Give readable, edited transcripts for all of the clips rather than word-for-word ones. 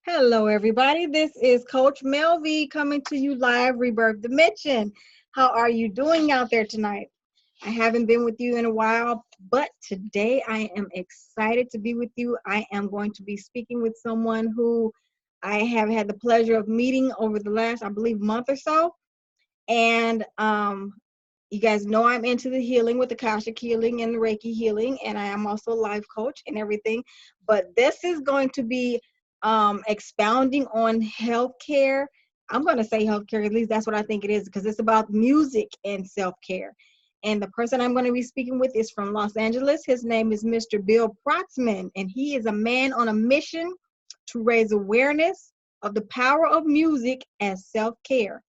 Hello, everybody. This is Coach Melvie coming to you live, Rebirth Dimension. How are you doing out there tonight? I haven't been with you in a while, but today I am excited to be with you. I am going to be speaking with someone who I have had the pleasure of meeting over the last, I believe, month or so. And you guys know I'm into the healing with the Akashic healing and the Reiki healing, and I am also a life coach and everything. But this is going to be expounding on healthcare. I'm going to say healthcare, at least that's what I think it is, because it's about music and self-care. And the person I'm going to be speaking with is from Los Angeles. His name is Mr. Bill Protzmann, and he is a man on a mission to raise awareness of the power of music as self-care.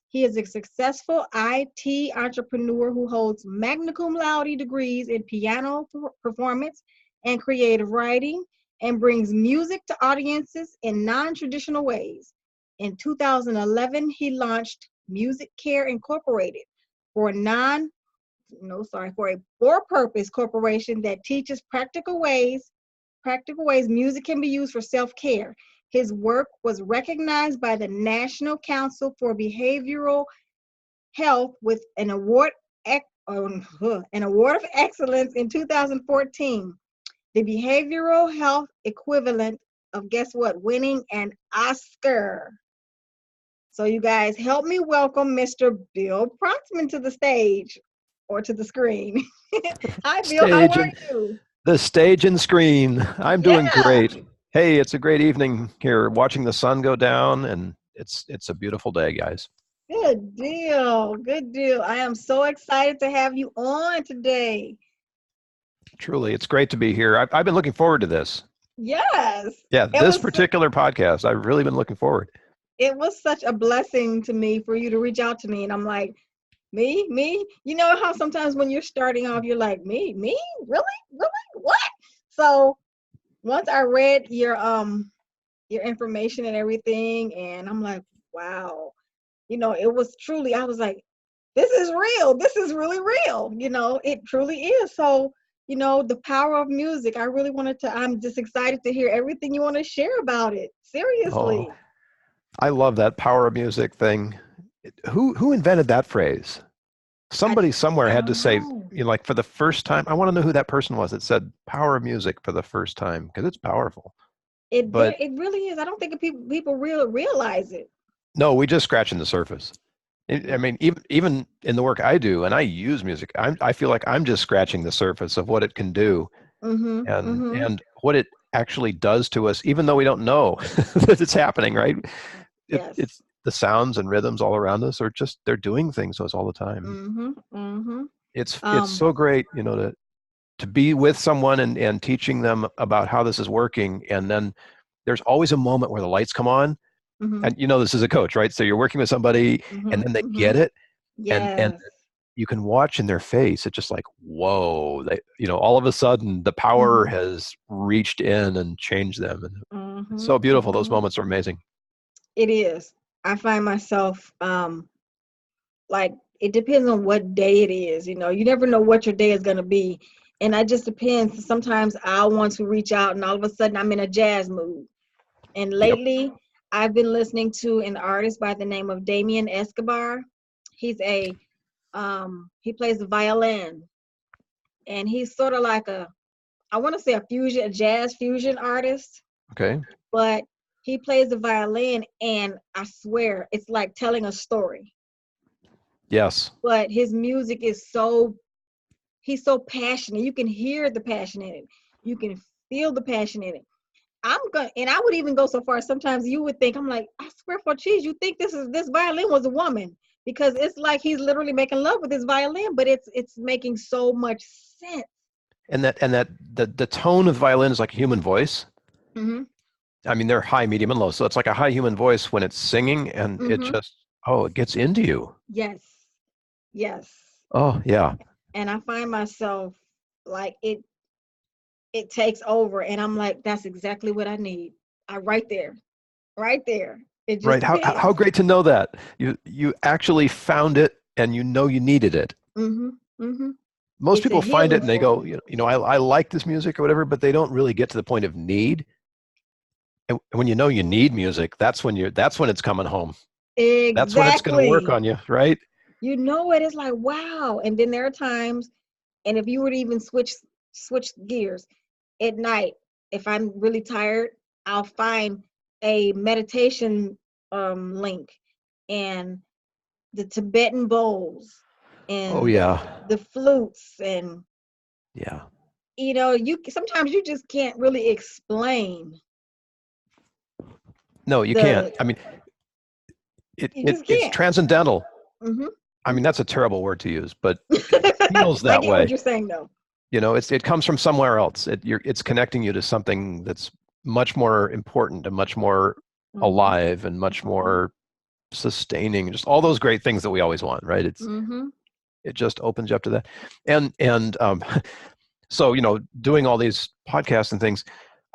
He is a successful IT entrepreneur who holds magna cum laude degrees in piano performance and creative writing and brings music to audiences in non-traditional ways. In 2011, he launched Music Care Incorporated for a for-purpose corporation that teaches practical ways music can be used for self-care. His work was recognized by the National Council for Behavioral Health with an award of excellence in 2014. The behavioral health equivalent of, guess what, winning an Oscar. So you guys help me welcome Mr. Bill Protzmann to the stage or to the screen. Hi, Bill. How Stage are and you? the stage and screen. I'm doing Yeah. great. Hey, it's a great evening here, watching the sun go down, and it's a beautiful day, guys. Good deal. Good deal. I am so excited to have you on today. Truly, it's great to be here. I've been looking forward to this. Yes. Yeah, It this was particular podcast, I've really been looking forward. it was such a blessing to me for you to reach out to me, and I'm like, me? You know how sometimes when you're starting off you're like, me? Really? Really? What? So, once I read your information and everything, and I'm like, wow. It was truly, I was like, this is real. This is really real. It truly is. So, the power of music. I'm just excited to hear everything you want to share about it. Oh, Seriously. I love that power of music thing. Who invented that phrase? I Somebody somewhere I had to don't say, know. like for the first time. I want to know who that person was that said power of music for the first time because it's powerful. But It really is. I don't think people realize it. no, we just scratching the surface. I Yeah. mean, even in the work I do, and I use music, I feel like I'm just scratching the surface of what it can do Mhm. Mhm. and what it actually does to us, even though we don't know that it's happening, right? Yes. It's the sounds and rhythms all around us are just they're doing things to us all the time. Mhm. Mhm. It's Um. so great, to be with someone and teaching them about how this is working, and then there's always a moment where the lights come on, Mhm. and this is a coach, right? So you're working with somebody, and Mhm. then they get Mhm. it, and Yes. you can watch in their face. It's just like, whoa, all of a sudden the power Mhm. has reached in and changed them, and it's Mhm. so beautiful. Those Mhm. moments are amazing. It is. I find myself like, it depends on what day it is. You never know what your day is going to be, and it just depends. Sometimes I want to reach out, and all of a sudden I'm in a jazz mood. And Yep. lately I've been listening to an artist by the name of Damien Escobar. He's he plays the violin, and he's sort of like I want to say a jazz fusion artist, Okay. but he plays the violin, and I swear it's like telling a story. Yes. But his music is he's so passionate. You can hear the passion in it. You can feel the passion in it. And I would even go so far. Sometimes you would think, I'm like, I swear for cheese, you think this violin was a woman, because it's like he's literally making love with his violin, but it's making so much sense. And that the tone of the violin is like a human voice. Mm-hmm. I mean, they're high, medium, and low. So it's like a high human voice when it's singing, and it Mm-hmm. just, oh, it gets into you. Yes. Yes. Oh, yeah. And I find myself like it takes over, and I'm like, that's exactly what I need. I right there. Right there. It just Right. How depends. great to know that you actually found it and you needed it. Mm-hmm. Mm-hmm. Most It's a people find it healing and they for go, me. I like this music or whatever, but they don't really get to the point of need. And when you know you need music, that's when it's coming home. That's when it's going to work Exactly. on you, right? You know it. It's like, wow. And then there are times, and if you were to even switch gears at night, if I'm really tired, I'll find a meditation link and the Tibetan bowls Oh and yeah. the flutes, and Yeah. you sometimes you just can't really explain No, you can't. the I mean, you just it's can't. transcendental. Hmm. I mean, that's a terrible word to use, but it feels I that get what way. you're saying though. It comes from somewhere else. It's connecting you to something that's much more important and much more Hmm. alive and much Hmm. more sustaining. Just all those great things that we always want, right? Hmm. It just opens you up to that. And so doing all these podcasts and things,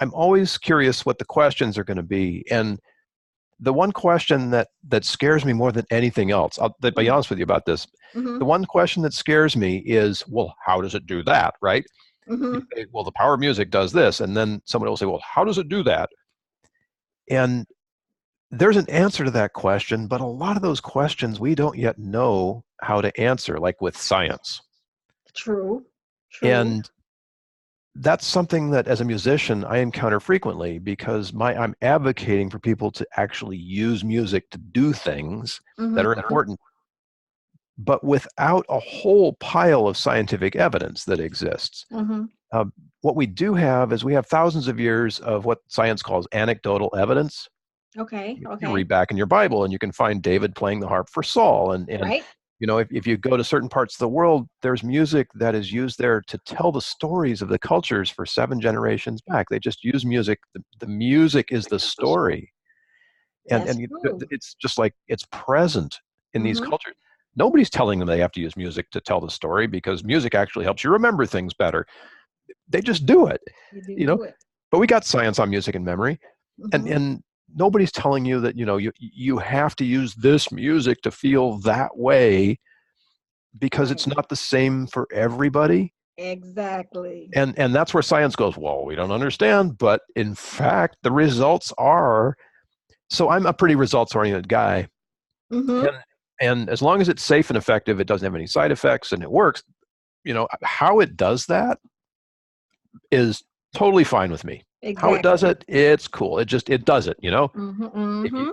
I'm always curious what the questions are going to be. And the one question that scares me more than anything else, I'll be honest with you about this. Hmm. The one question that scares me is, well, how does it do that, right? You Hmm. say, well, the power of music does this, and then someone will say, well, how does it do that? And there's an answer to that question, but a lot of those questions we don't yet know how to answer, like with science. True. True. And that's something that as a musician I encounter frequently because I'm advocating for people to actually use music to do things that Hmm. are important, but without a whole pile of scientific evidence that exists. Hmm. Uh, what we do have is we have thousands of years of what science calls anecdotal evidence. Okay. You Okay. read back in your Bible and you can find David playing the harp for Saul. And Right. if you go to certain parts of the world, there's music that is used there to tell the stories of the cultures for 7 generations back. They just use music. The music is the story. And, That's and you, true. it's just like it's present in these Hmm. cultures. Nobody's telling them they have to use music to tell the story because music actually helps you remember things better. They just do it, You do you know. do it. But we got science on music and memory, and Hmm. and nobody's telling you that you have to use this music to feel that way because Right. it's not the same for everybody. Exactly. And that's where science goes, well, we don't understand, but in fact the results are. So I'm a pretty results oriented guy, Hmm. and and as long as it's safe and effective, it doesn't have any side effects and it works, how it does that is totally fine with me. How it does Exactly. it, it's cool. It does it. Hmm. If Hmm.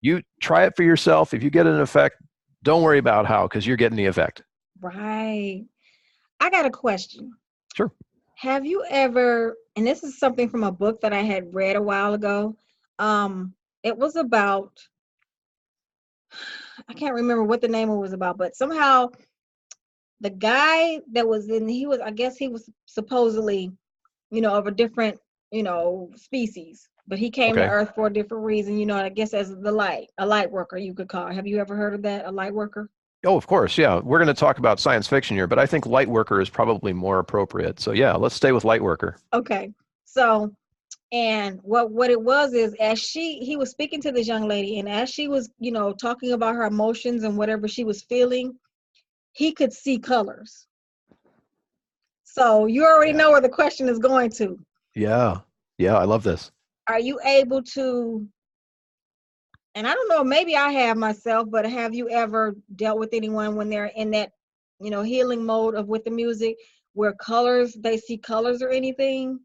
you try it for yourself, if you get an effect, don't worry about how, because you're getting the effect. Right. I got a question. Sure. Have you ever, and this is something from a book that I had read a while ago. It was about, I can't remember what the name was about, but somehow the guy that was in, I guess he was supposedly, of a different, species, but he came to Okay. Earth for a different reason, I guess as a light worker, you could call. Have you ever heard of that? A light worker? Oh, of course. Yeah. We're going to talk about science fiction here, but I think Lightworker is probably more appropriate. So, yeah, let's stay with Lightworker. Okay. So, and what it was is as he was speaking to this young lady, and as she was, talking about her emotions and whatever she was feeling, he could see colors. So you already Yeah. know where the question is going to. Yeah. Yeah. I love this. Are you able to, and I don't know, maybe I have myself, but have you ever dealt with anyone when they're in that, healing mode of with the music where they see colors or anything?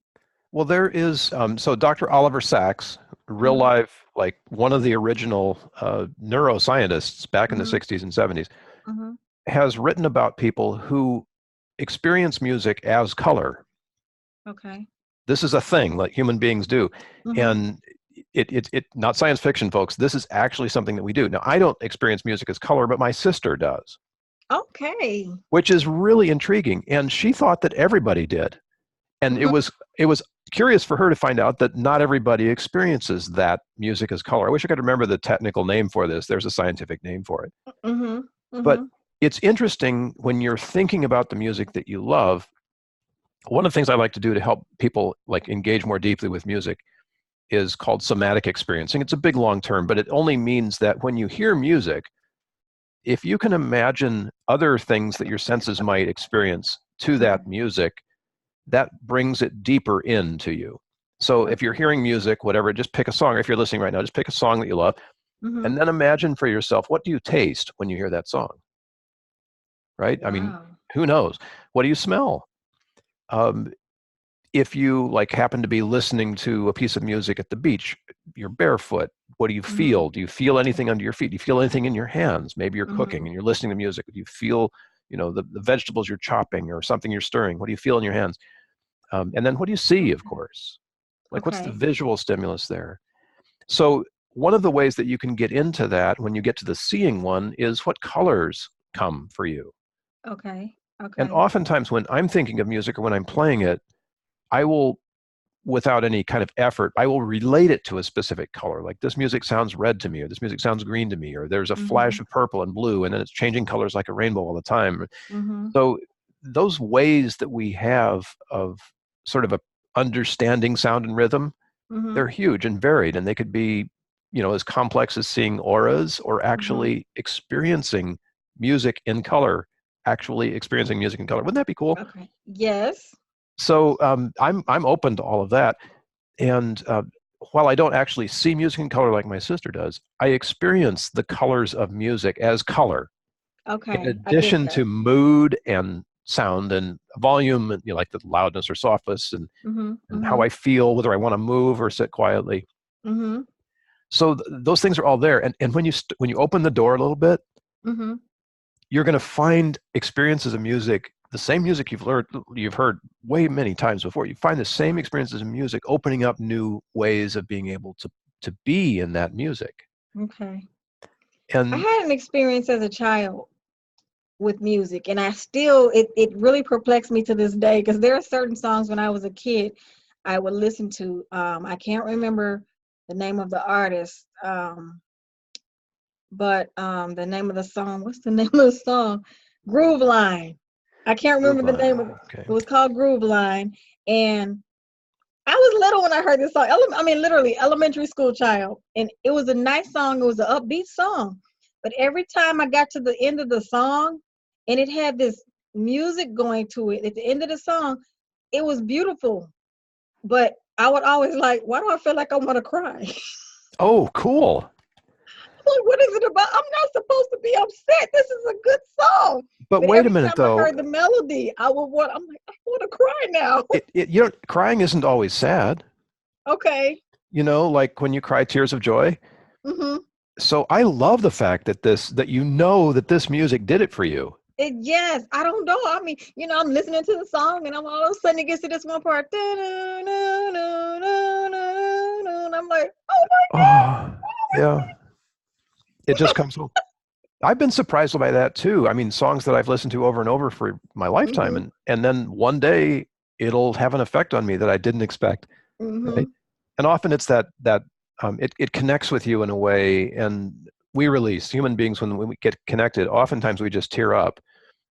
Well, there is, so Dr. Oliver Sacks, real Hmm. life, like one of the original neuroscientists back in the Hmm. 60s and 70s, Hmm. has written about people who experience music as color. Okay. This is a thing like human beings do. Hmm. And it not science fiction, folks. This is actually something that we do. Now, I don't experience music as color, but my sister does, Okay. which is really intriguing. And she thought that everybody did. And it Hmm. was it was curious for her to find out that not everybody experiences that music as color. I wish I could remember the technical name for this. There's a scientific name for it. Hmm. But Hmm. it's interesting when you're thinking about the music that you love. One of the things I like to do to help people like engage more deeply with music is called somatic experiencing. It's a big long term, but it only means that when you hear music, if you can imagine other things that your senses might experience to that music, that brings it deeper into you. So if you're Okay. hearing music, whatever, just pick a song. If you're listening right now, just pick a song that you love, Mm-hmm. and then imagine for yourself, what do you taste when you hear that song, right? I mean, Wow. who knows? What do you smell? Um, if you like happen to be listening to a piece of music at the beach, you're barefoot. What do you Mm-hmm. feel? Do you feel anything under your feet? Do you feel anything in your hands? Maybe you're Mm-hmm. cooking and you're listening to music. Do you feel, the vegetables you're chopping or something you're stirring? What do you feel in your hands? And then what do you see, of Okay. course? Like, what's the Okay. visual stimulus there? So, one of the ways that you can get into that when you get to the seeing one is what colors come for you. Okay. And Okay. oftentimes, when I'm thinking of music or when I'm playing it, I will, without any kind of effort, I will relate it to a specific color. Like, this music sounds red to me, or this music sounds green to me, or there's a Mm-hmm. flash of purple and blue, and then it's changing colors like a rainbow all the time. Mm-hmm. So, those ways that we have of sort of a understanding sound and rhythm, Mm-hmm. they're huge and varied, and they could be, as complex as seeing auras or Mm-hmm. actually experiencing music in color, actually experiencing music in color. Wouldn't that be cool? Okay. Yes. So I'm open to all of that, and while I don't actually see music in color like my sister does, I experience the colors of music as color, in Okay. I get addition to that. mood and sound and volume, and like the loudness or softness, Mm-hmm. and how Mm-hmm. I feel, whether I want to move or sit quietly. Mm-hmm. So those things are all there, and when you open the door a little bit, Mm-hmm. you're going to find experiences of music, the same music you've heard way many times before. You find the same experiences of music opening up new ways of being able to be in that music. Okay. I And had an experience as a child with music, and it really perplexed me to this day because there are certain songs when I was a kid I would listen to. I can't remember the name of the artist, but the name of the song, what's the name of the song? Groove Line. I can't remember groove the name of line, it. okay. It was called Groove Line. And I was little when I heard this song. I mean, literally, elementary school child. And it was a nice song. It was an upbeat song. But every time I got to the end of the song and it had this music going to it at the end of the song, it was beautiful. But I would always like, why do I feel like I want to cry? Oh, cool. Like, what is it about? I'm not supposed to be upset. This is a good song. But But wait a every minute time I though. heard the melody, I'm like, I want to cry now. Crying isn't always sad. Okay. Like when you cry tears of joy. Mm-hmm. So I love the fact that this music did it for you. Yes, I don't know. I mean, I'm listening to the song and I'm all of a sudden it gets to this one part. And I'm like, oh my Oh, yeah. It just comes home. I've been surprised by that too. I mean, songs that I've listened to over and over for my God. lifetime, Mm-hmm. and then one day it'll have an effect on me that I didn't expect. Mm-hmm. Right? And often it's it connects with you in a way, and we release human beings when we get connected. Oftentimes we just tear up.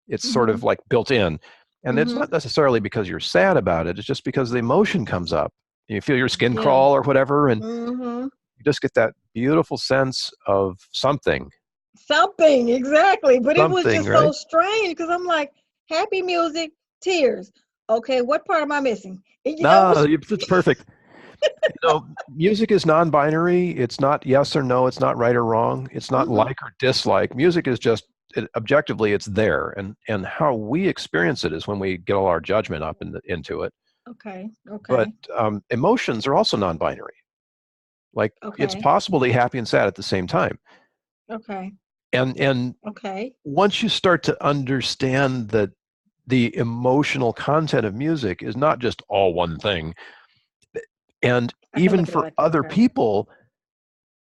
It's sort Mm-hmm. of like built in, and it's Mm-hmm. not necessarily because you're sad about it. It's just because the emotion comes up. You feel your skin Yeah. crawl or whatever, and Mm-hmm. you just get that beautiful sense of something, Something, exactly. But it was something, just so right? strange because I'm like, happy music, tears. Okay, what part am I missing? And, Ah, it's perfect. Music is non-binary. It's not yes or no. It's not right or wrong. It's not mm-hmm. like or dislike. Music is just objectively it's there, and how we experience it is when we get all our judgment up into it. Okay, But okay, emotions are also non-binary. Like it's okay, possible to be happy and sad at the same time. okay, And okay. once you start to understand that the emotional content of music is not just all one thing, and I can even look at it for like that. other Okay. people,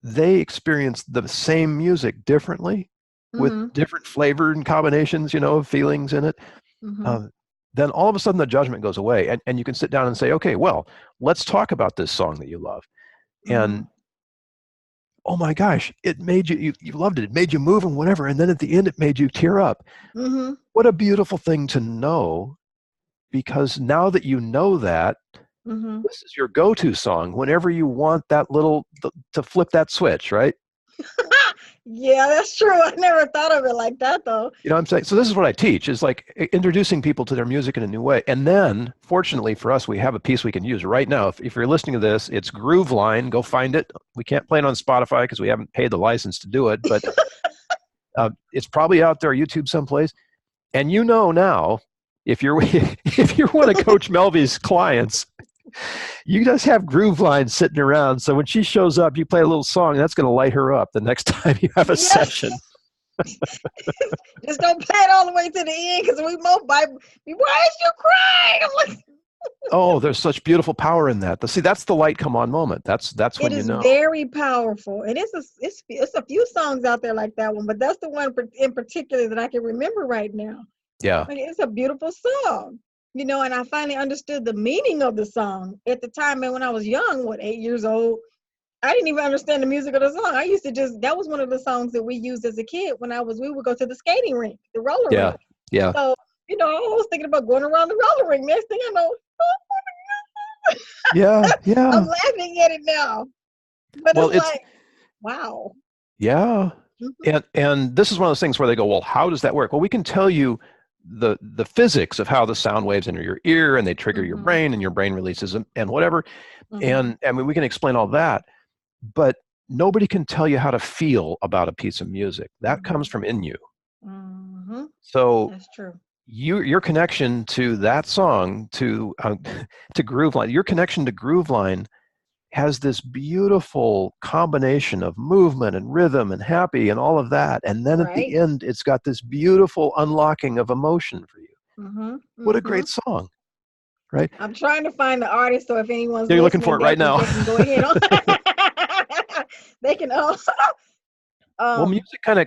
they experience the same music differently with Mm-hmm. different flavor and combinations, of feelings in it. Mm-hmm. Uh, then all of a sudden the judgment goes away, and you can sit down and say, okay, well, let's talk about this song that you love. Mm-hmm. And oh my gosh, it made you loved it. It made you move and whatever. And then at the end, it made you tear up. Mm-hmm. What a beautiful thing to know, because now that you know that, Mm-hmm. this is your go-to song whenever you want that to flip that switch, right? Yeah, that's true. I never thought of it like that though. You know what I'm saying? So this is what I teach, is like introducing people to their music in a new way. And then, fortunately for us, we have a piece we can use right now. If you're listening to this, it's Groove Line. Go find it. We can't play it on Spotify because we haven't paid the license to do it, but it's probably out there, YouTube someplace. And you know now, if you're if you're one of Coach Melvy's clients, you just have Groove Line sitting around. So when she shows up, you play a little song, that's going to light her up the next time you have a session. Just don't play it all the way to the end because we both why is you crying? I'm like, Oh, there's such beautiful power in that. See, that's the light come on moment. That's when it you is know. very powerful, and it's a few songs out there like that one, but that's the one in particular that I can remember right now. Yeah. Like, it's a beautiful song, you know, and I finally understood the meaning of the song at the time. And when I was young, 8 years old, I didn't even understand the music of the song. I used to that was one of the songs that we used as a kid when we would go to the skating rink, the roller Yeah. rink. Yeah. So, you know, I was thinking about going around the roller rink. Next thing I know, Yeah. Yeah. I'm laughing at it now. But Well, it's like, wow. yeah. Mhm. And this is one of those things where they go, well, how does that work? Well, we can tell you the physics of how the sound waves enter your ear and they trigger your Mhm. brain and your brain releases them and whatever. Mhm. And I mean, we can explain all that, but nobody can tell you how to feel about a piece of music. That comes Mhm. from in you. Mhm. So That's true. your connection to that song, to Groove Line, your connection to Groove Line has this beautiful combination of movement and rhythm and happy and all of that. And then at the Right. end, it's got this beautiful unlocking of emotion for you. Mhm. What a Mhm. great song, right? I'm trying to find the artist, so if anyone's You're looking for listening, it right now. they can go ahead on. They can also. Well, Um, music kind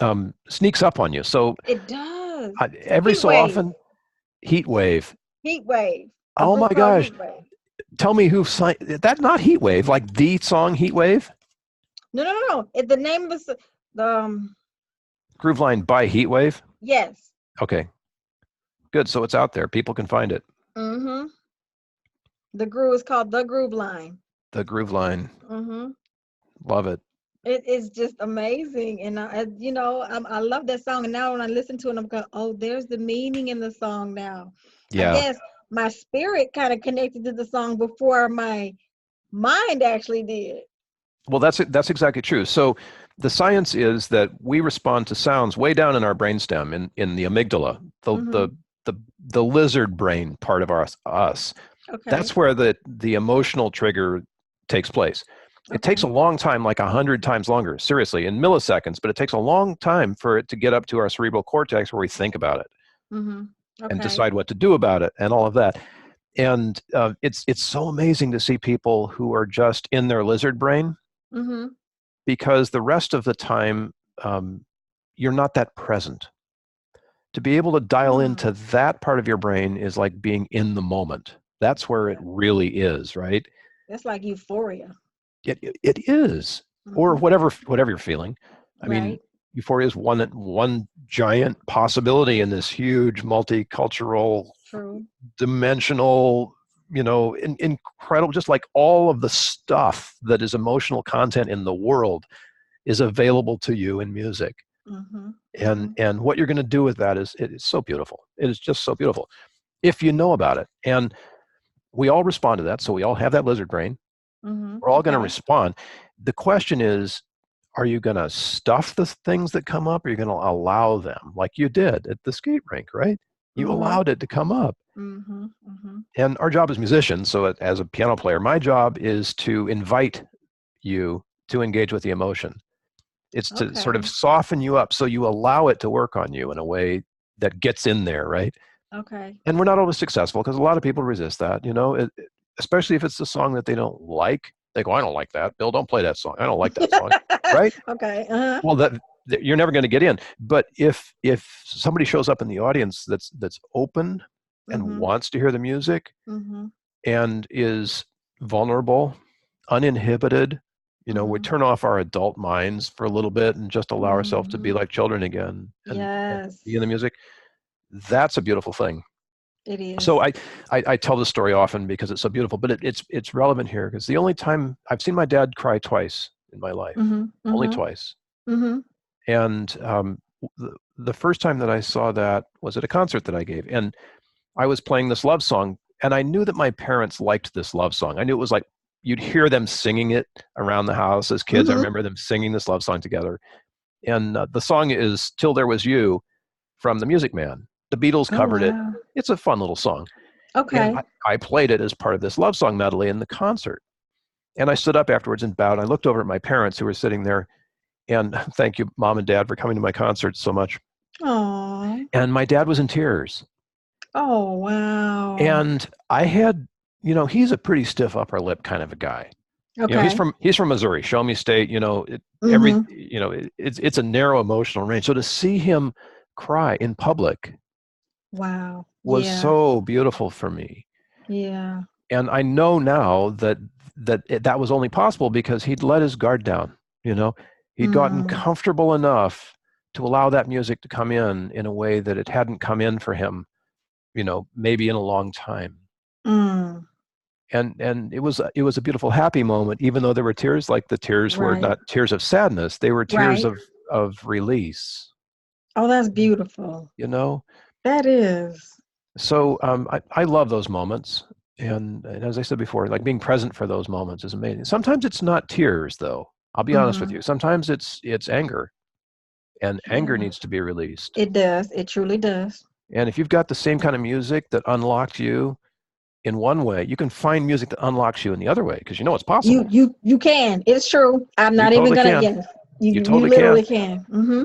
of sneaks up on you. So it does. every Heat so wave. often, Heat Wave. Heat wave. A Oh my group called gosh. Heat Wave. Tell me who signed that, not Heat Wave, like the song Heat Wave? No, no, no, no. The name of the Groove Line by Heat Wave? yes. Okay, good. So it's out there. People can find it. Mm-hmm. The groove is called The Groove Line. The Groove Line. Mm-hmm. Love it. It is just amazing, and you know, I love that song. And now when I listen to it, I'm going, oh, there's the meaning in the song now. I Yeah. guess my spirit kind of connected to the song before my mind actually did. Well, that's exactly true. So the science is that we respond to sounds way down in our brainstem, in the amygdala, Mm-hmm. the lizard brain part of us. Okay. That's where the emotional trigger takes place. It takes a Okay. long time, like 100 times longer, seriously, in milliseconds, but it takes a long time for it to get up to our cerebral cortex where we think about it Mm-hmm. and Okay. decide what to do about it and all of that. And it's so amazing to see people who are just in their lizard brain, Mm-hmm. because the rest of the time um, you're not that present. To be able to dial into Hmm. that part of your brain is like being in the moment. That's where it Yeah. really is, right? That's like euphoria. It is, or Mm-hmm. whatever you're feeling. I mean, Right. euphoria is one giant possibility in this huge multicultural, True. dimensional, incredible, just like all of the stuff that is emotional content in the world is available to you in music. Mm-hmm. Mm-hmm. And what you're going to do with that is so beautiful. It is just so beautiful if you know about it. And we all respond to that, so we all have that lizard brain. Mm-hmm. We're all going to Okay. respond. The question is, are you going to stuff the things that come up, or are you going to allow them, like you did at the skate rink, right? You Mm-hmm. allowed it to come up. Mm-hmm. Mm-hmm. And our job as musicians, so as a piano player, my job is to invite you to engage with the emotion. It's to sort of Okay. soften you up so you allow it to work on you in a way that gets in there, right? Okay. And we're not always successful because a lot of people resist that, especially if it's a song that they don't like. They go, I don't like that. Bill, don't play that song. I don't like that song, right? Okay. Uh-huh. Well, that you're never going to get in. But if somebody shows up in the audience that's open and Mm-hmm. wants to hear the music Mm-hmm. and is vulnerable, uninhibited, we Mm-hmm. turn off our adult minds for a little bit and just allow ourselves to be Mm-hmm. like children again and be in the Yes, music. That's a beautiful thing. it So is. I tell this story often because it's so beautiful, but it's relevant here because the only time I've seen my dad cry twice in my life, Mm-hmm. only Mm-hmm. twice. Mm-hmm. And the first time that I saw that was at a concert that I gave. And I was playing this love song, and I knew that my parents liked this love song. I knew it was like you'd hear them singing it around the house as kids. I Mm-hmm. remember them singing this love song together. And the song is Till There Was You from The Music Man. The Beatles Oh, covered it. wow. It's a fun little song. And Okay. I played it as part of this love song medley in the concert. And I stood up afterwards and bowed. I looked over at my parents who were sitting there. And thank you, Mom and Dad, for coming to my concert so much. Oh. And my dad was in tears. Oh, wow. And I had, he's a pretty stiff upper lip kind of a guy. Okay. He's from Missouri, Show Me State. Mm-hmm. It's a narrow emotional range. So to see him cry in public Wow. was Yeah. so beautiful for me. Yeah. And I know now that was only possible because he'd let his guard down. He'd gotten Mm. comfortable enough to allow that music to come in a way that it hadn't come in for him, maybe in a long time. Mm. And it was a beautiful, happy moment, even though there were tears. Like the tears were Right. not tears of sadness; they were tears Right. of release. Oh, that's beautiful. You know, That is. so I love those moments, and as I said before, like being present for those moments is amazing. Sometimes it's not tears, though. I'll be honest with Mm-hmm. you. Sometimes it's anger, and anger Yeah. needs to be released. It does. It truly does. And if you've got the same kind of music that unlocked you in one way, you can find music that unlocks you in the other way because it's You possible. you you can. It's true. I'm You not even totally gonna. can. Yes. You You totally can. literally can. Mm-hmm.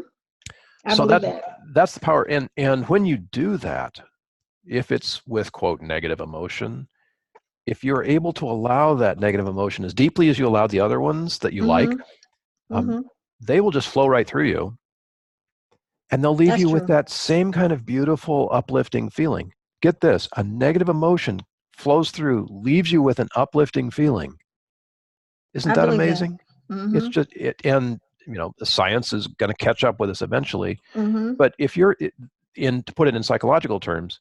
I So believe that. that's the power. And when you do that, if it's with quote negative emotion, if you're able to allow that negative emotion as deeply as you allow the other ones that you like, Mm-hmm. um, Mm-hmm. they will just flow right through you, and they'll leave That's you with true. that same kind of beautiful, uplifting feeling. Get this: a negative emotion flows through, leaves you with an uplifting feeling. Isn't I that believe that. amazing? It's Mm-hmm. just it, and the science is going to catch up with us eventually. Mm-hmm. But if you're in to put it in psychological terms,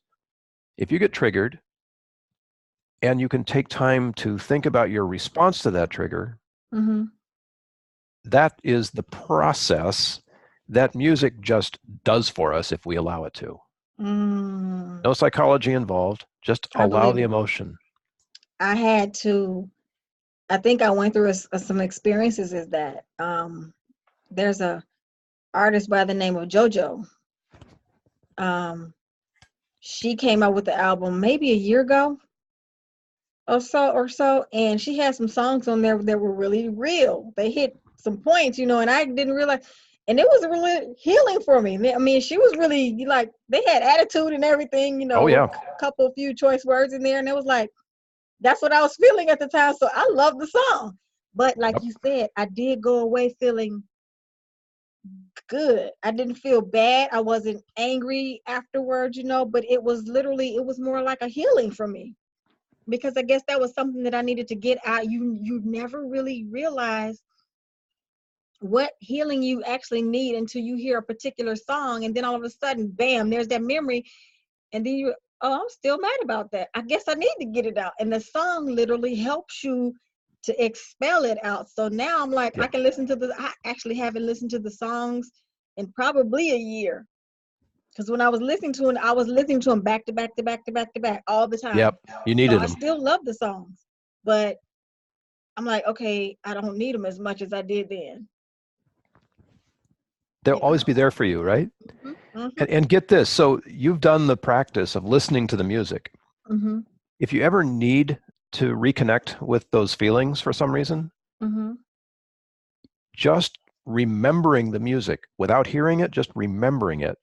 if you get triggered and you can take time to think about your response to that trigger, Mm-hmm. that is the process that music just does for us if we allow it to. Mm. No psychology involved, just I allow believe the it. emotion. I had to. I think I went through some experiences. Is that there's a artist by the name of JoJo. Um, she came out with the album maybe a year ago or so, and she had some songs on there that were really real. They hit some points, and I didn't realize, and it was really healing for me. I mean, she was really like, they had attitude and everything, Oh with yeah. a couple few choice words in there, and it was like that's what I was feeling at the time. So I love the song, but like Yep. you said, I did go away feeling good. I didn't feel bad. I wasn't angry afterwards, but it was more like a healing for me, because I guess that was something that I needed to get out. You never really realize what healing you actually need until you hear a particular song, and then all of a sudden, bam, there's that memory, and then I'm still mad about that. I guess I need to get it out, and the song literally helps you to expel it out. So now I'm like, Yep. I actually haven't listened to the songs in probably a year. Because when I was listening to it, I was listening to them back to back to back to back to back all the time. Yep. You So needed I them. still love the songs, but I'm like, okay, I don't need them as much as I did then. They'll You always know. be there for you, right? Mm-hmm. And get this. So you've done the practice of listening to the music. Mm-hmm. If you ever need to reconnect with those feelings for some reason, Mm-hmm. just remembering the music without hearing it, just remembering it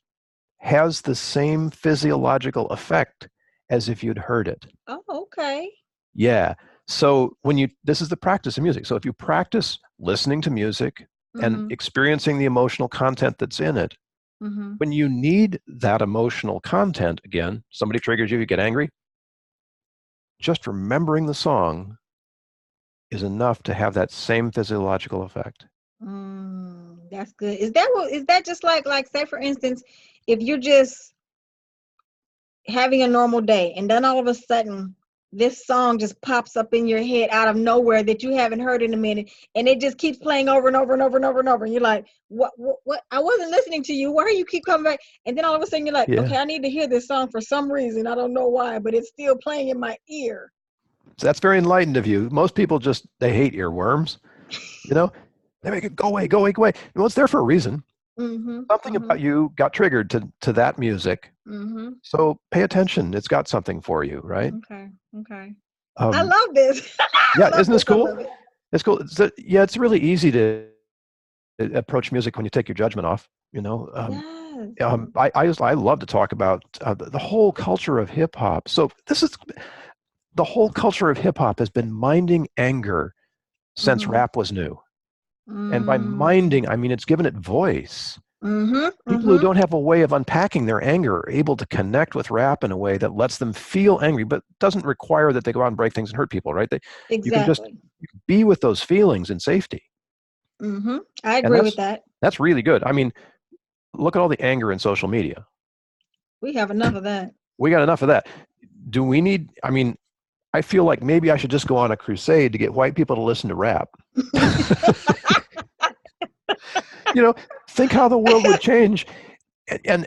has the same physiological effect as if you'd heard it. Oh, okay. Yeah. So this is the practice of music. So if you practice listening to music and Mm-hmm. experiencing the emotional content that's in it, Mm-hmm. when you need that emotional content again, somebody triggers you, you get angry, just remembering the song is enough to have that same physiological effect. That's good. Is that just like say for instance, if you're just having a normal day and then all of a sudden this song just pops up in your head out of nowhere that you haven't heard in a minute, and it just keeps playing over and over and over and over and over, and you're like, what? I wasn't listening to you. Why do you keep coming back? And then all of a sudden you're like, Yeah. okay, I need to hear this song for some reason. I don't know why, but it's still playing in my ear. So that's very enlightened of you. Most people just, they hate earworms, you know? They make it go away, go away, go away. Well, it's there for a reason. Mm-hmm, Something mm-hmm, about you got triggered to that music. mm-hmm. So pay attention. It's got something for you, right? Okay, okay. I Um, love this. I yeah, love isn't this this. I cool? love it. It's cool. Yeah, it's really easy to approach music when you take your judgment off. You know, Yes. I love to talk about the whole culture of hip hop. So this is the whole culture of hip hop has been minding anger since Mm-hmm. rap was new. And by Mm-hmm. minding, I mean it's given it voice. Mm-hmm. People who Mm-hmm. don't have a way of unpacking their anger are able to connect with rap in a way that lets them feel angry, but doesn't require that they go out and break things and hurt people, right? You can just Exactly. be with those feelings in safety. Mm-hmm. I And agree with that. that's really good. I mean, look at all the anger in social media. We have enough of that. We got enough of that. Do we need, I mean, I feel like maybe I should just go on a crusade to get white people to listen to rap. You know, think how the world would change. And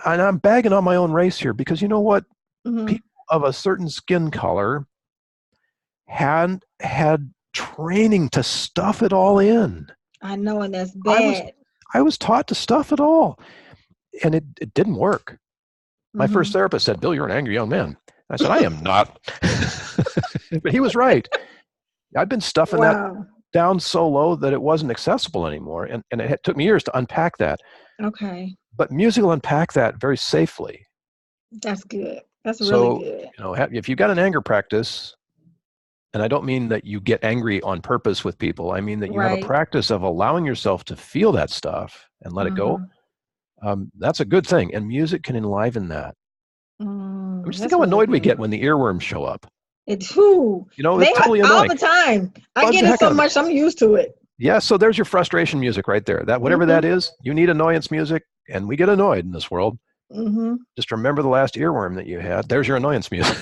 I'm bagging on my own race here because you know what? Mm-hmm. People of a certain skin color had training to stuff it all in. I know, and that's I was bad. I was taught to stuff it all, and it didn't work. My first Mm-hmm. therapist said, "Bill, you're an angry young man." I said, "I am not," but he was right. I've been stuffing that Wow. down so low that it wasn't accessible anymore, and it took me years to unpack that. Okay. But music will unpack that very safely. That's good. That's really So, good. you know, if you've got an anger practice, and I don't mean that you get angry on purpose with people, I mean that you have a Right. practice of allowing yourself to feel that stuff and let it go. Mm-hmm. That's a good thing, and music can enliven that. I mean, just think That's how really annoyed we get good. when the earworms show up. It's who You know, they it's are totally all annoying. the time. I Bugs get the it heck so out of me. much, I'm used to it. Yeah, so there's your frustration music right there. That whatever Mm-hmm. that is, you need annoyance music, and we get annoyed in this world. Mm-hmm. Just remember the last earworm that you had. There's your annoyance music.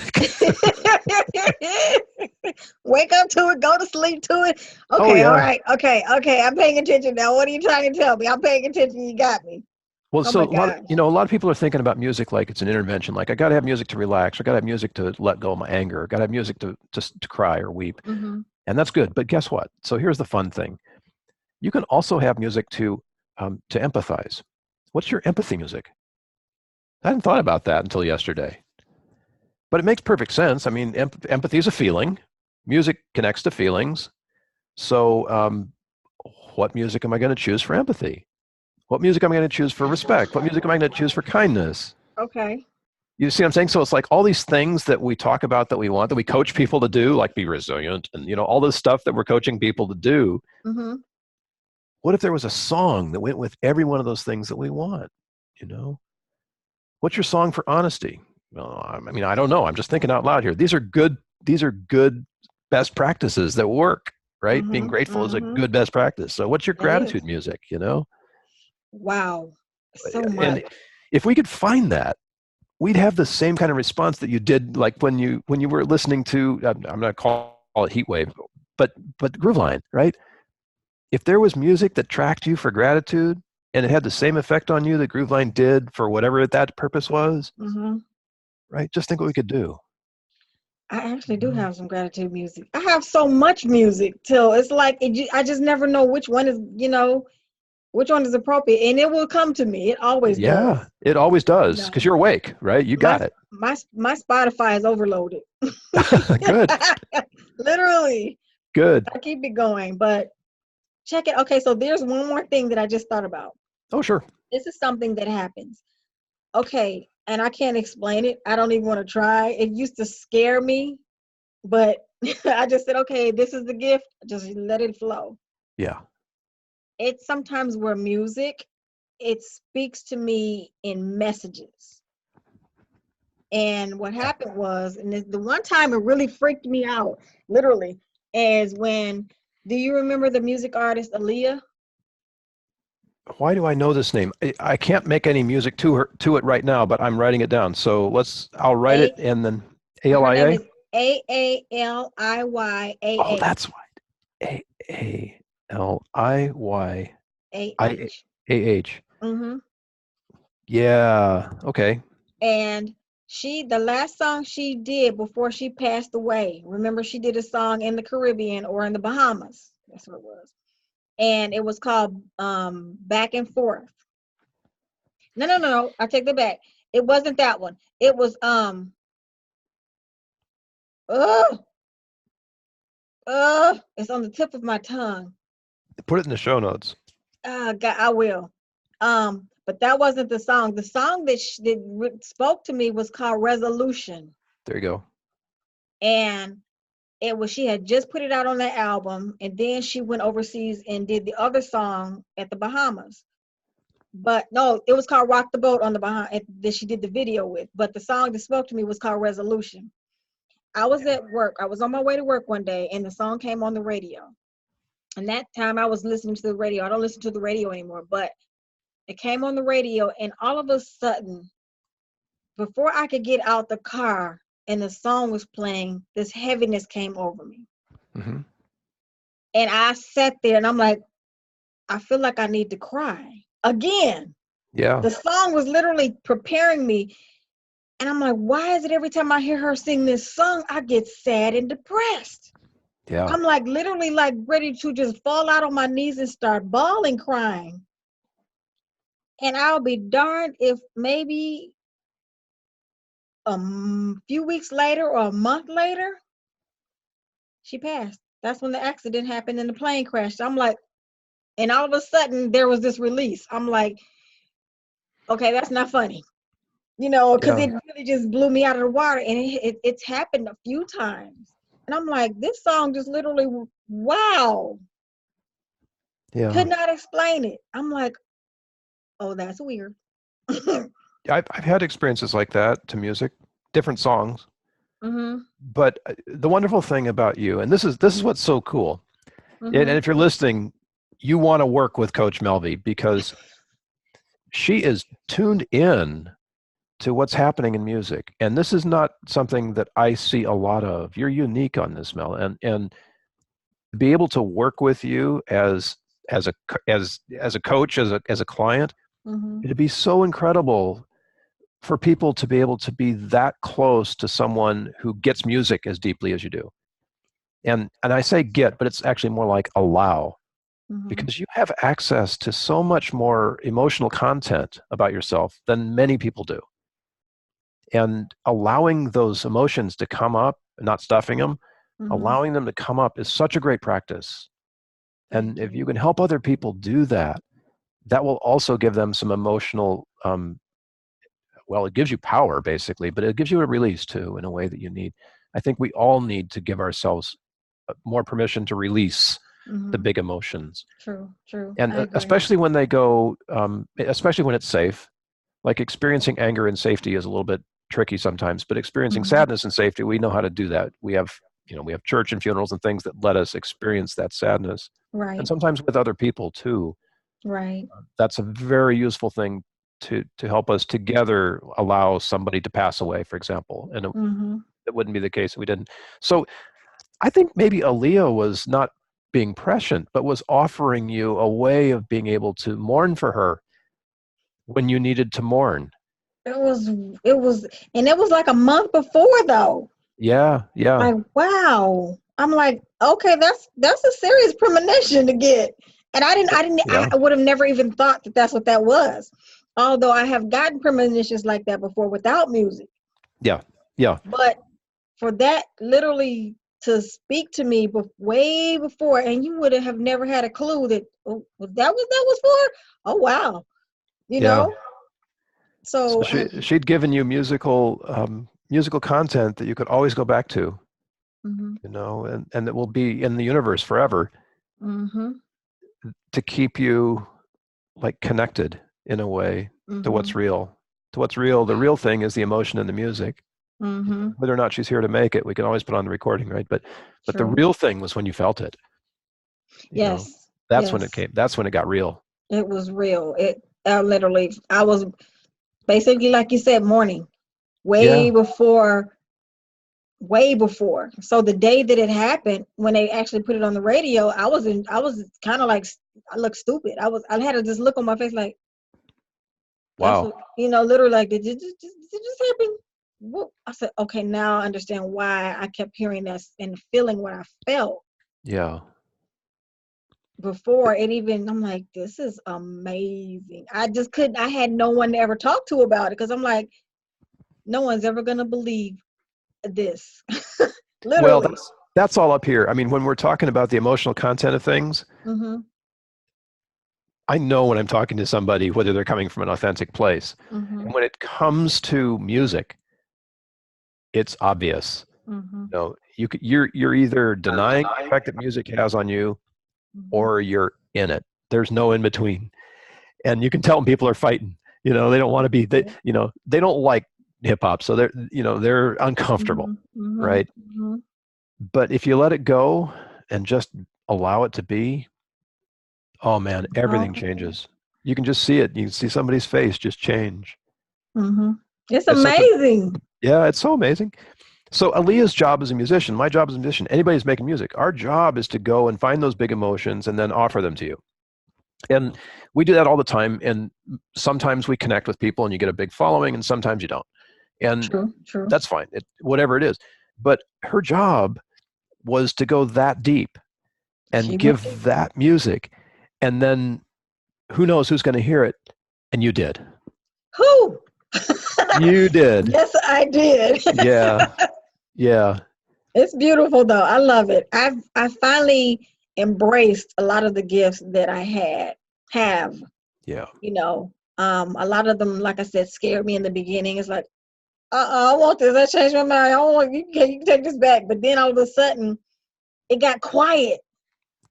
Wake up to it, go to sleep to it. Oh Okay, all yeah. right. Okay, I'm paying attention now. What are you trying to tell me? I'm paying attention. You got me. Well, Oh so my gosh. a lot of people are thinking about music like it's an intervention. Like I got to have music to relax. I got to have music to let go of my anger. I got to have music to cry or weep, Mm-hmm. and that's good. But guess what? So here's the fun thing: you can also have music to empathize. What's your empathy music? I hadn't thought about that until yesterday, but it makes perfect sense. I mean, empathy is a feeling. Music connects to feelings. So, what music am I going to choose for empathy? What music am I going to choose for respect? What music am I going to choose for kindness? Okay. You see what I'm saying? So it's like all these things that we talk about that we want, that we coach people to do, like be resilient and, you know, all this stuff that we're coaching people to do. Mm-hmm. What if there was a song that went with every one of those things that we want? You know, what's your song for honesty? Well, I mean, I don't know. I'm just thinking out loud here. These are good best practices that work, right? Being Mm-hmm. grateful is a Mm-hmm. good best practice. So what's your It is. gratitude music, you know? Wow. So And much. if we could find that, we'd have the same kind of response that you did like when you were listening to I'm not call it heat wave, but Grooveline, right? If there was music that tracked you for gratitude and it had the same effect on you that Grooveline did for whatever that purpose was, Mm-hmm. right? Just think what we could do. I actually do have some gratitude music. I have so much music till it's like I just never know which one is, which one is appropriate, and it will come to me. It always Yeah, does. it always You does because know, you're awake, right? You my got it. my Spotify is overloaded. Good, Literally, good. I keep it going, but check it. Okay, so there's one more thing that I just thought about. Oh, sure. This is something that happens. Okay, and I can't explain it. I don't even want to try. It used to scare me, but I just said, okay, this is the gift. Just let it flow. Yeah. It's sometimes where music, it speaks to me in messages. And what Yeah. happened was, and the one time it really freaked me out, literally, is when, do you remember the music artist Aaliyah? Why do I know this name? I can't make any music to it right now, but I'm writing it down. So I'll write A, it and then her name ALIA. is Aaliyaah. Oh, that's why. Aliyiah. Ah. Mm-hmm. Yeah. Okay. And the last song she did before she passed away, remember she did a song in the Caribbean or in the Bahamas. That's what it was. And it was called Back and Forth. No. I take that back. It wasn't that one. It was uh it's on the tip of my tongue. Put it in the show notes. God, I will. But that wasn't the song. The song that spoke to me was called Resolution. There you go. And she had just put it out on that album, and then she went overseas and did the other song at the Bahamas. But no, it was called Rock the Boat on the Bahamas that she did the video with. But the song that spoke to me was called Resolution. I was at work. I was on my way to work one day, and the song came on the radio. And that time I was listening to the radio. I don't listen to the radio anymore, but it came on the radio, and all of a sudden, before I could get out the car and the song was playing, this heaviness came over me. Mm-hmm. And I sat there and I'm like, I feel like I need to cry again. Yeah. The song was literally preparing me. And I'm like, why is it every time I hear her sing this song, I get sad and depressed? Yeah. I'm like literally like ready to just fall out on my knees and start bawling, crying. And I'll be darned if maybe a few weeks later or a month later, she passed. That's when the accident happened and the plane crashed. I'm like, and all of a sudden there was this release. I'm like, okay, that's not funny, because Yeah. it really just blew me out of the water. And it's happened a few times. And I'm like, this song just literally, wow. Yeah. Could not explain it. I'm like, oh, that's weird. I've had experiences like that to music, different songs. Mm-hmm. But the wonderful thing about you, and this is what's so cool, and Mm-hmm. if you're listening, you want to work with Coach Melvi because she is tuned in to what's happening in music, and this is not something that I see a lot of. You're unique on this, Mel, and be able to work with you as a coach, as a client, Mm-hmm. it'd be so incredible for people to be able to be that close to someone who gets music as deeply as you do. And I say get, but it's actually more like allow, Mm-hmm. because you have access to so much more emotional content about yourself than many people do. And allowing those emotions to come up, not stuffing them, Mm-hmm. allowing them to come up is such a great practice. And if you can help other people do that, that will also give them some emotional, well, it gives you power basically, but it gives you a release too in a way that you need. I think we all need to give ourselves more permission to release the Mm-hmm. big emotions. True. And I agree. especially when they go, especially when it's safe, like experiencing anger in safety is a little bit tricky sometimes, but experiencing Mm-hmm. sadness in safety, we know how to do that. We have church and funerals and things that let us experience that sadness. Right. And sometimes with other people too. Right. That's a very useful thing to help us together allow somebody to pass away, for example. And Mm-hmm. it wouldn't be the case if we didn't. So I think maybe Aaliyah was not being prescient, but was offering you a way of being able to mourn for her when you needed to mourn. It was, and it was like a month before though. Yeah. Like, wow. I'm like, okay, that's a serious premonition to get. And Yeah. I would have never even thought that that's what that was. Although I have gotten premonitions like that before without music. Yeah. But for that literally to speak to me way before, and you would have never had a clue that what that was for. Oh wow, Yeah. So So she'd given you musical content that you could always go back to, mm-hmm. and that will be in the universe forever Mm-hmm. to keep you like connected in a way to what's real. To what's real. The real thing is the emotion and the music. Mm-hmm. Whether or not she's here to make it, we can always put on the recording, right? But the True. real thing was when you felt it. Yes. That's when it came. That's when it got real. It was real. I was basically, like you said, mourning way Yeah. before way before. So the day that it happened, when they actually put it on the radio, I was kind of like, I looked stupid. I had this look on my face like, that's Wow. what, literally like, did this happen? Whoop. I said, okay, now I understand why I kept hearing that and feeling what I felt Yeah. before it even. I'm like, this is amazing. I just couldn't, I had no one to ever talk to about it because I'm like, no one's ever gonna believe this. Well, Literally. that's all up here. I mean, when we're talking about the emotional content of things, Mm-hmm. I know when I'm talking to somebody whether they're coming from an authentic place. Mm-hmm. And when it comes to music, it's obvious. Mm-hmm. You're either denying the effect that music has on you, Mm-hmm. or you're in it. There's no in between. And you can tell when people are fighting. They don't want to be. They don't like hip hop, so they're uncomfortable, Mm-hmm. Mm-hmm. right? Mm-hmm. But if you let it go and just allow it to be, oh man, everything Oh. changes. You can just see it. You can see somebody's face just change. Mm-hmm. It's It's such a amazing. Yeah, it's so amazing. So Aaliyah's job as a musician, my job as a musician, anybody who's making music, our job is to go and find those big emotions and then offer them to you. And we do that all the time. And sometimes we connect with people and you get a big following, and sometimes you don't. And True. True. that's fine, whatever it is. But her job was to go that deep She and went. give that music. And then who knows who's going to hear it? And you did. Who? You did. Yes, I did. Yeah. Yeah. It's beautiful though. I love it. I finally embraced a lot of the gifts that I have. Yeah. A lot of them, like I said, scared me in the beginning. It's like, I want this. I changed my mind. I don't want you can take this back. But then all of a sudden, it got quiet.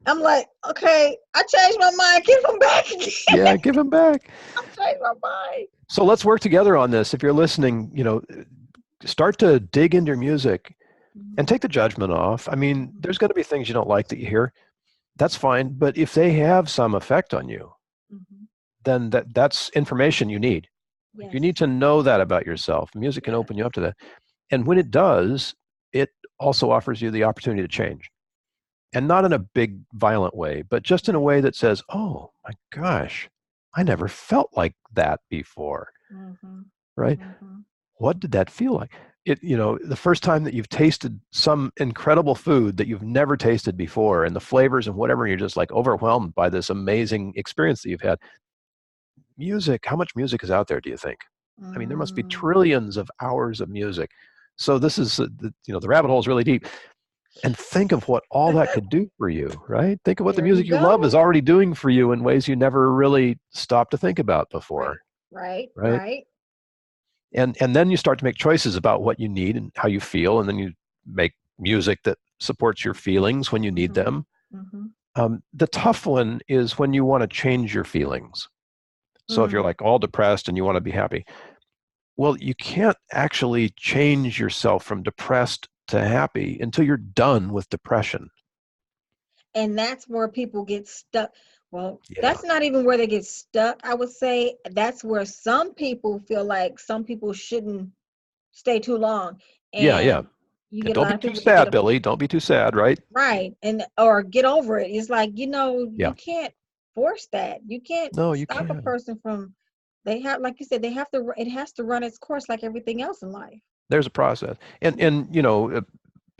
I'm like, okay, I changed my mind. Give them back again. Yeah. Give him back. I changed my mind. So let's work together on this. If you're listening, start to dig into your music and take the judgment off. I mean, there's going to be things you don't like that you hear. That's fine. But if they have some effect on you, Mm-hmm. then that's information you need. You Yes. need to know that about yourself. Music can Yes. open you up to that. And when it does, it also offers you the opportunity to change. And not in a big, violent way, but just in a way that says, oh my gosh, I never felt like that before, Mm-hmm. right? Mm-hmm. What did that feel like? The first time that you've tasted some incredible food that you've never tasted before, and the flavors and whatever, you're just like overwhelmed by this amazing experience that you've had. Music, how much music is out there, do you think? I mean, there must be Mm. trillions of hours of music. So this is, the rabbit hole is really deep. And think of what all that could do for you, right? Think of what the There you music you love is go. already doing for you in ways you never really stopped to think about before, Right. Right. right? Right. And then you start to make choices about what you need and how you feel, and then you make music that supports your feelings when you need Mm-hmm. them. Mm-hmm. The tough one is when you want to change your feelings. So if you're Mm. like all depressed and you want to be happy, well, you can't actually change yourself from depressed to happy until you're done with depression. And that's where people get stuck. Well, Yeah. that's not even where they get stuck. I would say that's where some people feel like some people shouldn't stay too long. Yeah, yeah. And you And get a don't lot be of too people that get sad, Billy. Don't be too sad, right? right and or get over it. It's like, Yeah. you can't force that. You can't No, you stop a can't. person from, they have, like you said, they have to, it has to run its course like everything else in life. There's a process. And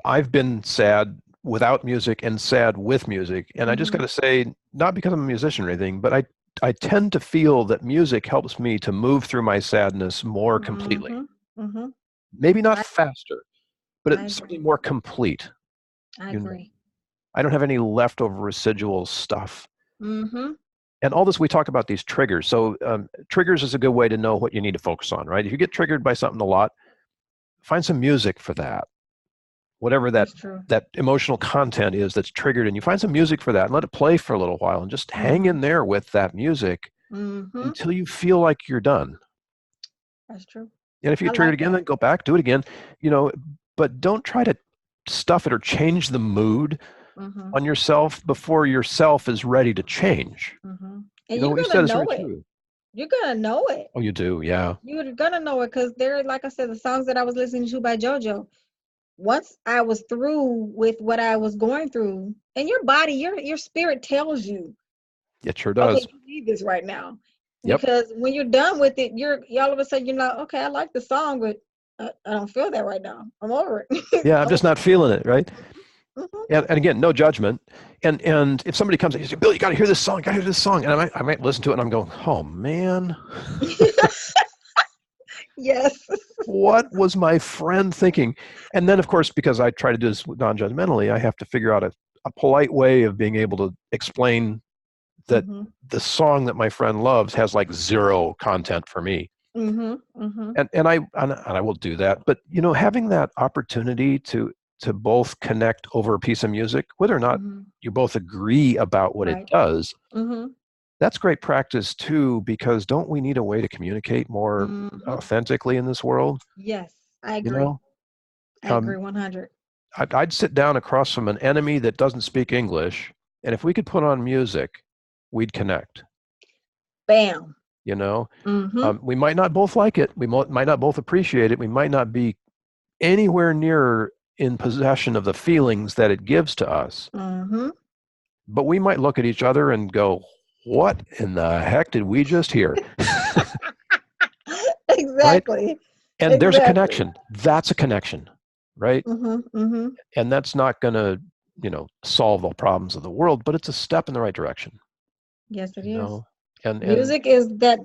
I've been sad without music and sad with music. And I just got Mm-hmm. to say, not because I'm a musician or anything, but I tend to feel that music helps me to move through my sadness more completely. Mm-hmm. Mm-hmm. Maybe not I, faster, but I it's certainly agree. more complete. I You know, agree. I don't have any leftover residual stuff. Mm-hmm. And all this, we talk about these triggers. So triggers is a good way to know what you need to focus on, right? If you get triggered by something a lot, find some music for that. Whatever that That's true. that emotional content is that's triggered, and you find some music for that and let it play for a little while and just hang Mm-hmm. in there with that music Mm-hmm. until you feel like you're done. That's true. And if you I get triggered like again, that. then go back, do it again, you know, but don't try to stuff it or change the mood Mm-hmm. on yourself before yourself is ready to change. Mm-hmm. You And know, you're what you gonna said is know very it. true. You're gonna know it. Oh, you do, yeah. You're gonna know it because they're, like I said, the songs that I was listening to by JoJo. once I was through with what I was going through, and your body, your spirit tells you, It sure okay, does. you need this right now. Yep. Because when you're done with it, you're all of a sudden you're like, okay, I like the song, but I don't feel that right now. I'm over it. Yeah, I'm just not feeling it, right? Mhm. And again, no judgment. And if somebody comes and says, Bill, you got to hear this song, you got to hear this song, and I might listen to it, and I'm going, oh man, Yes. what was my friend thinking? And then, of course, because I try to do this non-judgmentally, I have to figure out a polite way of being able to explain that Mhm. the song that my friend loves has like zero content for me. Mhm. Mhm. And I will do that. But having that opportunity to both connect over a piece of music, whether or not Mhm. you both agree about what it Right. does, Mhm. that's great practice too, because don't we need a way to communicate more Mhm. authentically in this world? Yes, I You agree. know, I agree um, 100. I'd sit down across from an enemy that doesn't speak English, and if we could put on music, we'd connect. Bam. You know, Mhm. we might not both like it. We might not both appreciate it. We might not be anywhere near in possession of the feelings that it gives to us. Mhm. But we might look at each other and go, what in the heck did we just hear? Right? Exactly. And there's a Exactly. connection. That's a connection, right? Mhm. Mhm. And that's not going to, solve all problems of the world, but it's a step in the right direction, Yes, it you is. know? And Music is that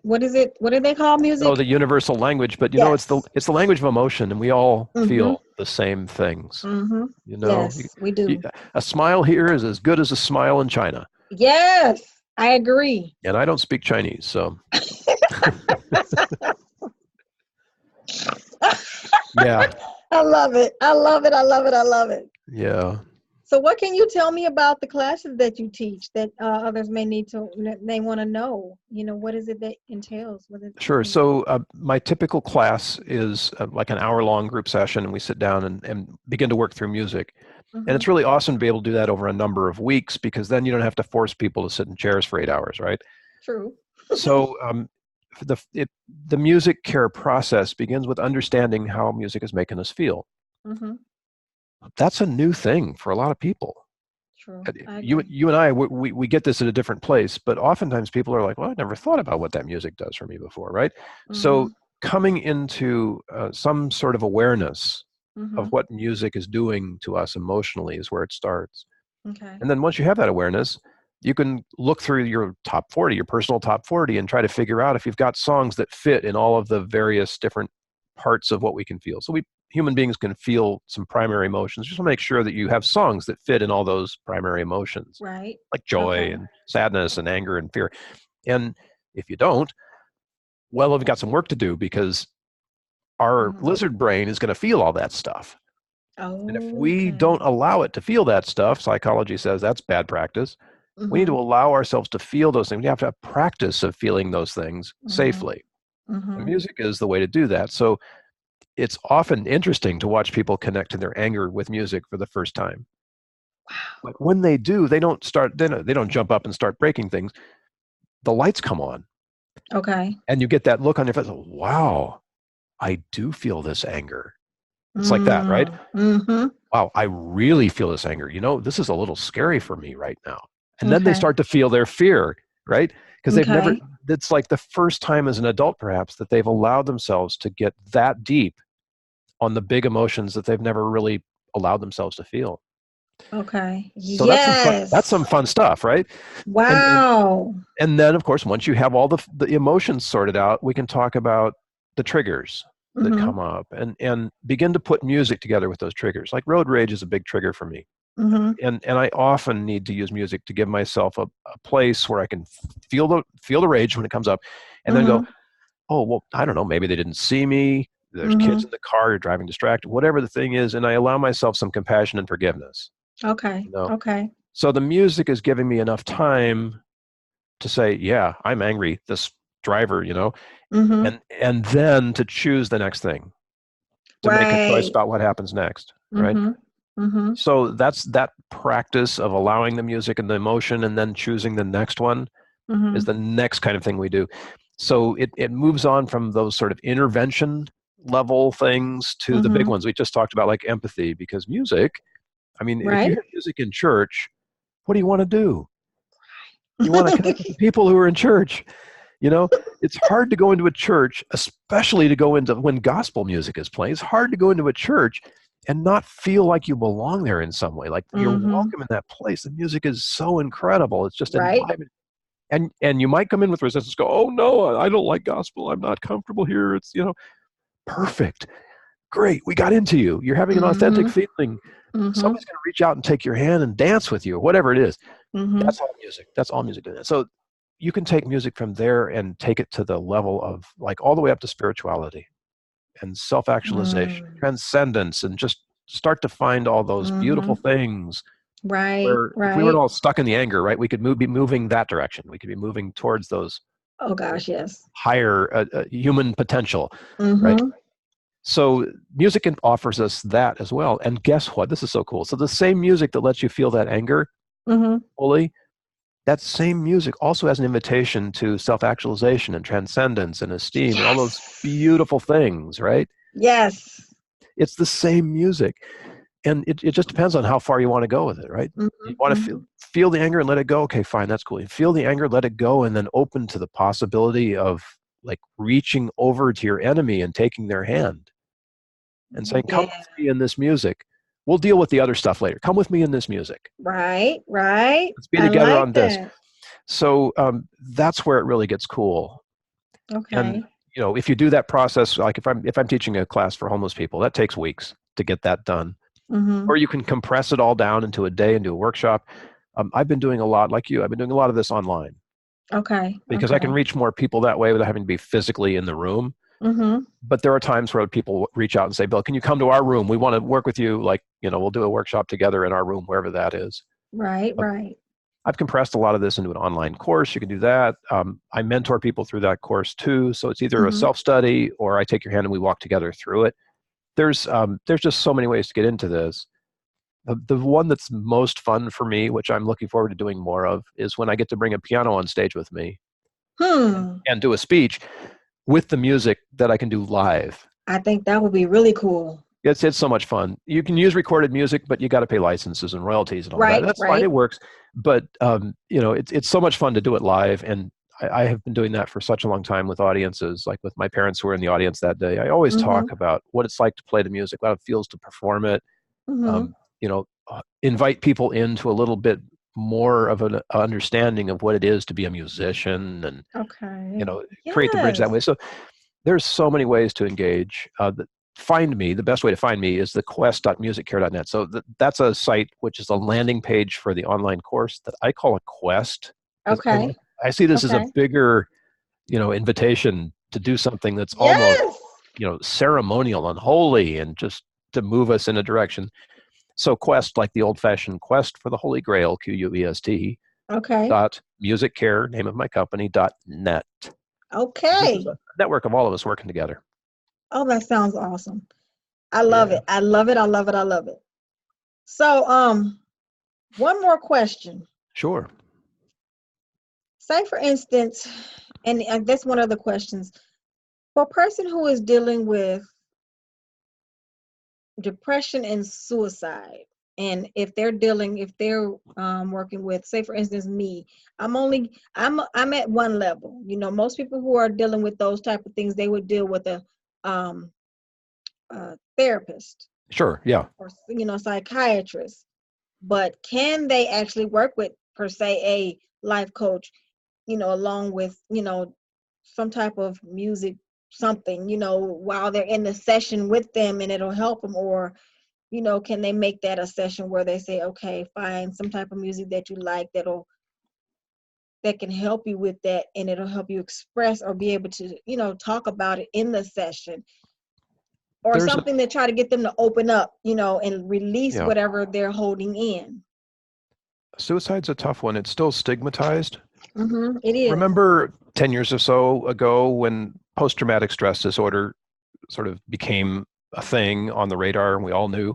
what is it? What do they call oh, music? the universal language, but it's the Yes. it's the language of emotion, and we all Mhm. feel the same things. Mhm. You know, Yes, we you, do. a smile here is as good as a smile in China. Yes, I agree. And I don't speak Chinese, so yeah, I love it. I love it. I love it. I love it. yeah, So, what can you tell me about the classes that you teach that others may need to, they want to know? What is it that entails? What is, sure. So my typical class is like an hour-long group session, and we sit down and begin to work through music. And Mm-hmm. it's really awesome to be able to do that over a number of weeks because then you don't have to force people to sit in chairs for 8 hours, right? True. So the music care process begins with understanding how music is making us feel. Mm-hmm. That's a new thing for a lot of people. True. I You, agree. you and I, we get this at a different place, but oftentimes people are like, well, I never thought about what that music does for me before, right? Mm-hmm. So coming into some sort of awareness of Mm-hmm. what music is doing to us emotionally is where it starts. Okay. And then once you have that awareness, you can look through your top 40, your personal top 40, and try to figure out if you've got songs that fit in all of the various different parts of what we can feel. So human beings can feel some primary emotions. Just want to make sure that you have songs that fit in all those primary emotions, Right. like joy Okay. and sadness and anger and fear. And if you don't, well, we've got some work to do because our Mm-hmm. lizard brain is going to feel all that stuff. And if we don't Okay. allow it to feel that stuff, psychology says that's bad practice. We need Mm-hmm. to allow ourselves to feel those things. We have to have practice of feeling those things Mm-hmm. safely. And Mm-hmm. music is the way to do that. So it's often interesting to watch people connect to their anger with music for the first time. Like when they do, they don't jump up and start breaking things. The lights come on, Okay. and you get that look on your face. Wow, I do feel this anger. It's like that, right? Mm-hmm. Wow, I really feel this anger. This is a little scary for me right now. And then they Okay. start to feel their fear, right? Because Okay. it's like the first time as an adult, perhaps, that they've allowed themselves to get that deep on the big emotions that they've never really allowed themselves to feel. Okay. So that's Yes. some fun stuff, right? And and Wow. and then of course, once you have all the emotions sorted out, we can talk about the triggers that Mm-hmm. come up and begin to put music together with those triggers. Like road rage is a big trigger for me. Mm-hmm. And I often need to use music to give myself a place where I can feel the rage when it comes up, and then go, Mm-hmm. oh well, I don't know, maybe they didn't see me. There's kids Mm-hmm. in the car, you're driving distracted, whatever the thing is, and I allow myself some compassion and forgiveness. Okay. You know, Okay. so the music is giving me enough time to say, yeah, I'm angry. This driver, Mm-hmm. and then to choose the next thing, to make a choice Right. about what happens next, right? Mm-hmm. Mm-hmm. So that's that practice of allowing the music and the emotion and then choosing the next one is Mm-hmm. the next kind of thing we do. So it moves on from those sort of intervention level things to the big Mm-hmm. ones we just talked about, like empathy. Because music, I mean, if you Right. hear music in church, what do you want to do? You want to connect with the people who are in church. You know, it's hard to go into a church, especially to go into when gospel music is playing. It's hard to go into a church and not feel like you belong there in some way. Like you're Mm-hmm. welcome in that place. The music is so incredible. It's just Right. enlivening. And you might come in with resistance, go, oh no, I don't like gospel. I'm not comfortable here. It's, perfect. Great. We got into you. You're having an authentic Mm-hmm. feeling. Mm-hmm. Somebody's going to reach out and take your hand and dance with you, or whatever it is. Mm-hmm. That's all music. That's all music doing that. So you can take music from there and take it to the level of like all the way up to spirituality and self-actualization, Mm. transcendence, and just start to find all those Mm-hmm. beautiful things Right. where if we weren't Right. all stuck in the anger, right, we could be moving that direction. We could be moving towards those Oh gosh, yes. higher human potential, right? Mm-hmm. So music offers us that as well. And guess what? This is so cool. So the same music that lets you feel that anger Mm-hmm. fully, that same music also has an invitation to self-actualization and transcendence and esteem and all those Yes. beautiful things, right? Yes. It's the same music. And it just depends on how far you want to go with it, right? Mm-hmm. You want to Mm-hmm. feel the anger and let it go. Okay, fine, that's cool. You feel the anger, let it go, and then open to the possibility of like reaching over to your enemy and taking their hand and saying, come Yeah. with me in this music. We'll deal with the other stuff later. Come with me in this music. Right. Right. Let's be I together like on this. that. So that's where it really gets cool. And Okay. if you do that process, like if I'm teaching a class for homeless people, that takes weeks to get that done. Mm-hmm. Or you can compress it all down into a day and do a workshop. I've been doing a lot, like you, I've been doing a lot of this online Okay. because I can Okay. reach more people that way without having to be physically in the room. Mm-hmm. But there are times where people reach out and say, Bill, can you come to our room? We want to work with you. Like, we'll do a workshop together in our room, wherever that is. Right. Uh, Right. I've compressed a lot of this into an online course. You can do that. I mentor people through that course too. So it's either a Mm-hmm. self-study or I take your hand and we walk together through it. There's just so many ways to get into this. The one that's most fun for me, which I'm looking forward to doing more of, is when I get to bring a piano on stage with me and, Hmm. and do a speech with the music that I can do live. I think that would be really cool. It's so much fun. You can use recorded music, but you got to pay licenses and royalties and all that. Right. That's fine; Right. it works. But it's so much fun to do it live, and I have been doing that for such a long time with audiences. Like with my parents who were in the audience that day, I always Mm-hmm. talk about what it's like to play the music, how it feels to perform it. Mm-hmm. Invite people into a little bit more of an understanding of what it is to be a musician, and Okay. create the bridge that Yes. way. So there's so many ways to engage. Find me. The best way to find me is the quest.musiccare.net. So that's a site which is a landing page for the online course that I call a quest because Okay. I see this as a Okay. bigger, invitation to do something that's almost, Yes. ceremonial and holy and just to move us in a direction. So quest, like the old-fashioned quest for the Holy Grail, QUEST, Okay. dot music care, name of my company, dot net. This is Okay. a network of all of us working together. Oh, that sounds awesome. I love Yeah, it. I love it. I love it. I love it. So, one more question. sure. Say, for instance, and that's one of the questions. For a person who is dealing with depression and suicide, and if they're working with, say, for instance, me, I'm at one level. Most people who are dealing with those type of things, they would deal with um, a therapist Sure, yeah. or psychiatrist. But can they actually work with, per se, a life coach, along with, some type of music, something, while they're in the session with them, and it'll help them? Or, can they make that a session where they say, okay, find some type of music that you like that can help you with that, and it'll help you express or be able to, talk about it in the session, or There's a something that try to get them to open up, and release Yeah. whatever they're holding in. Suicide's a tough one. It's still stigmatized. Mm-hmm. It is. Remember 10 years or so ago when post-traumatic stress disorder sort of became a thing on the radar and we all knew,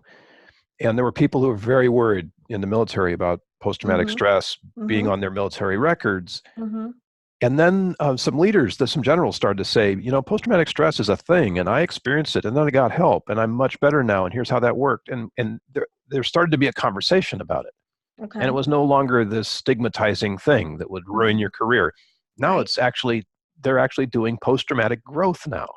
and there were people who were very worried in the military about post-traumatic Mm-hmm. stress being Mm-hmm. on their military records. Mm-hmm. And then some leaders, some generals started to say, post-traumatic stress is a thing, and I experienced it, and then I got help, and I'm much better now, and here's how that worked. And there started to be a conversation about it. And it Okay. was no longer this stigmatizing thing that would ruin your career. Now Right. they're actually doing post-traumatic growth now.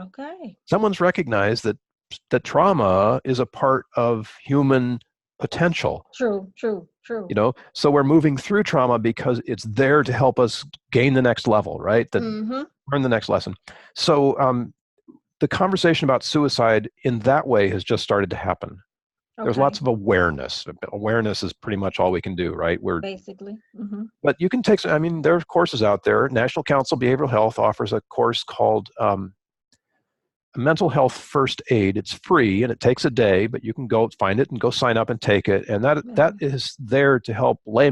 Okay. Someone's recognized that trauma is a part of human potential. True. True. True. So we're moving through trauma because it's there to help us gain the next level, right? That Mm-hmm. learn the next lesson. So the conversation about suicide in that way has just started to happen. There's lots Okay. of awareness. Awareness is pretty much all we can do, right? Basically. Mm-hmm. But you can take, I mean, there are courses out there. National Council of Behavioral Health offers a course called Mental Health First Aid. It's free and it takes a day, but you can go find it and go sign up and take it. And that is there to help lay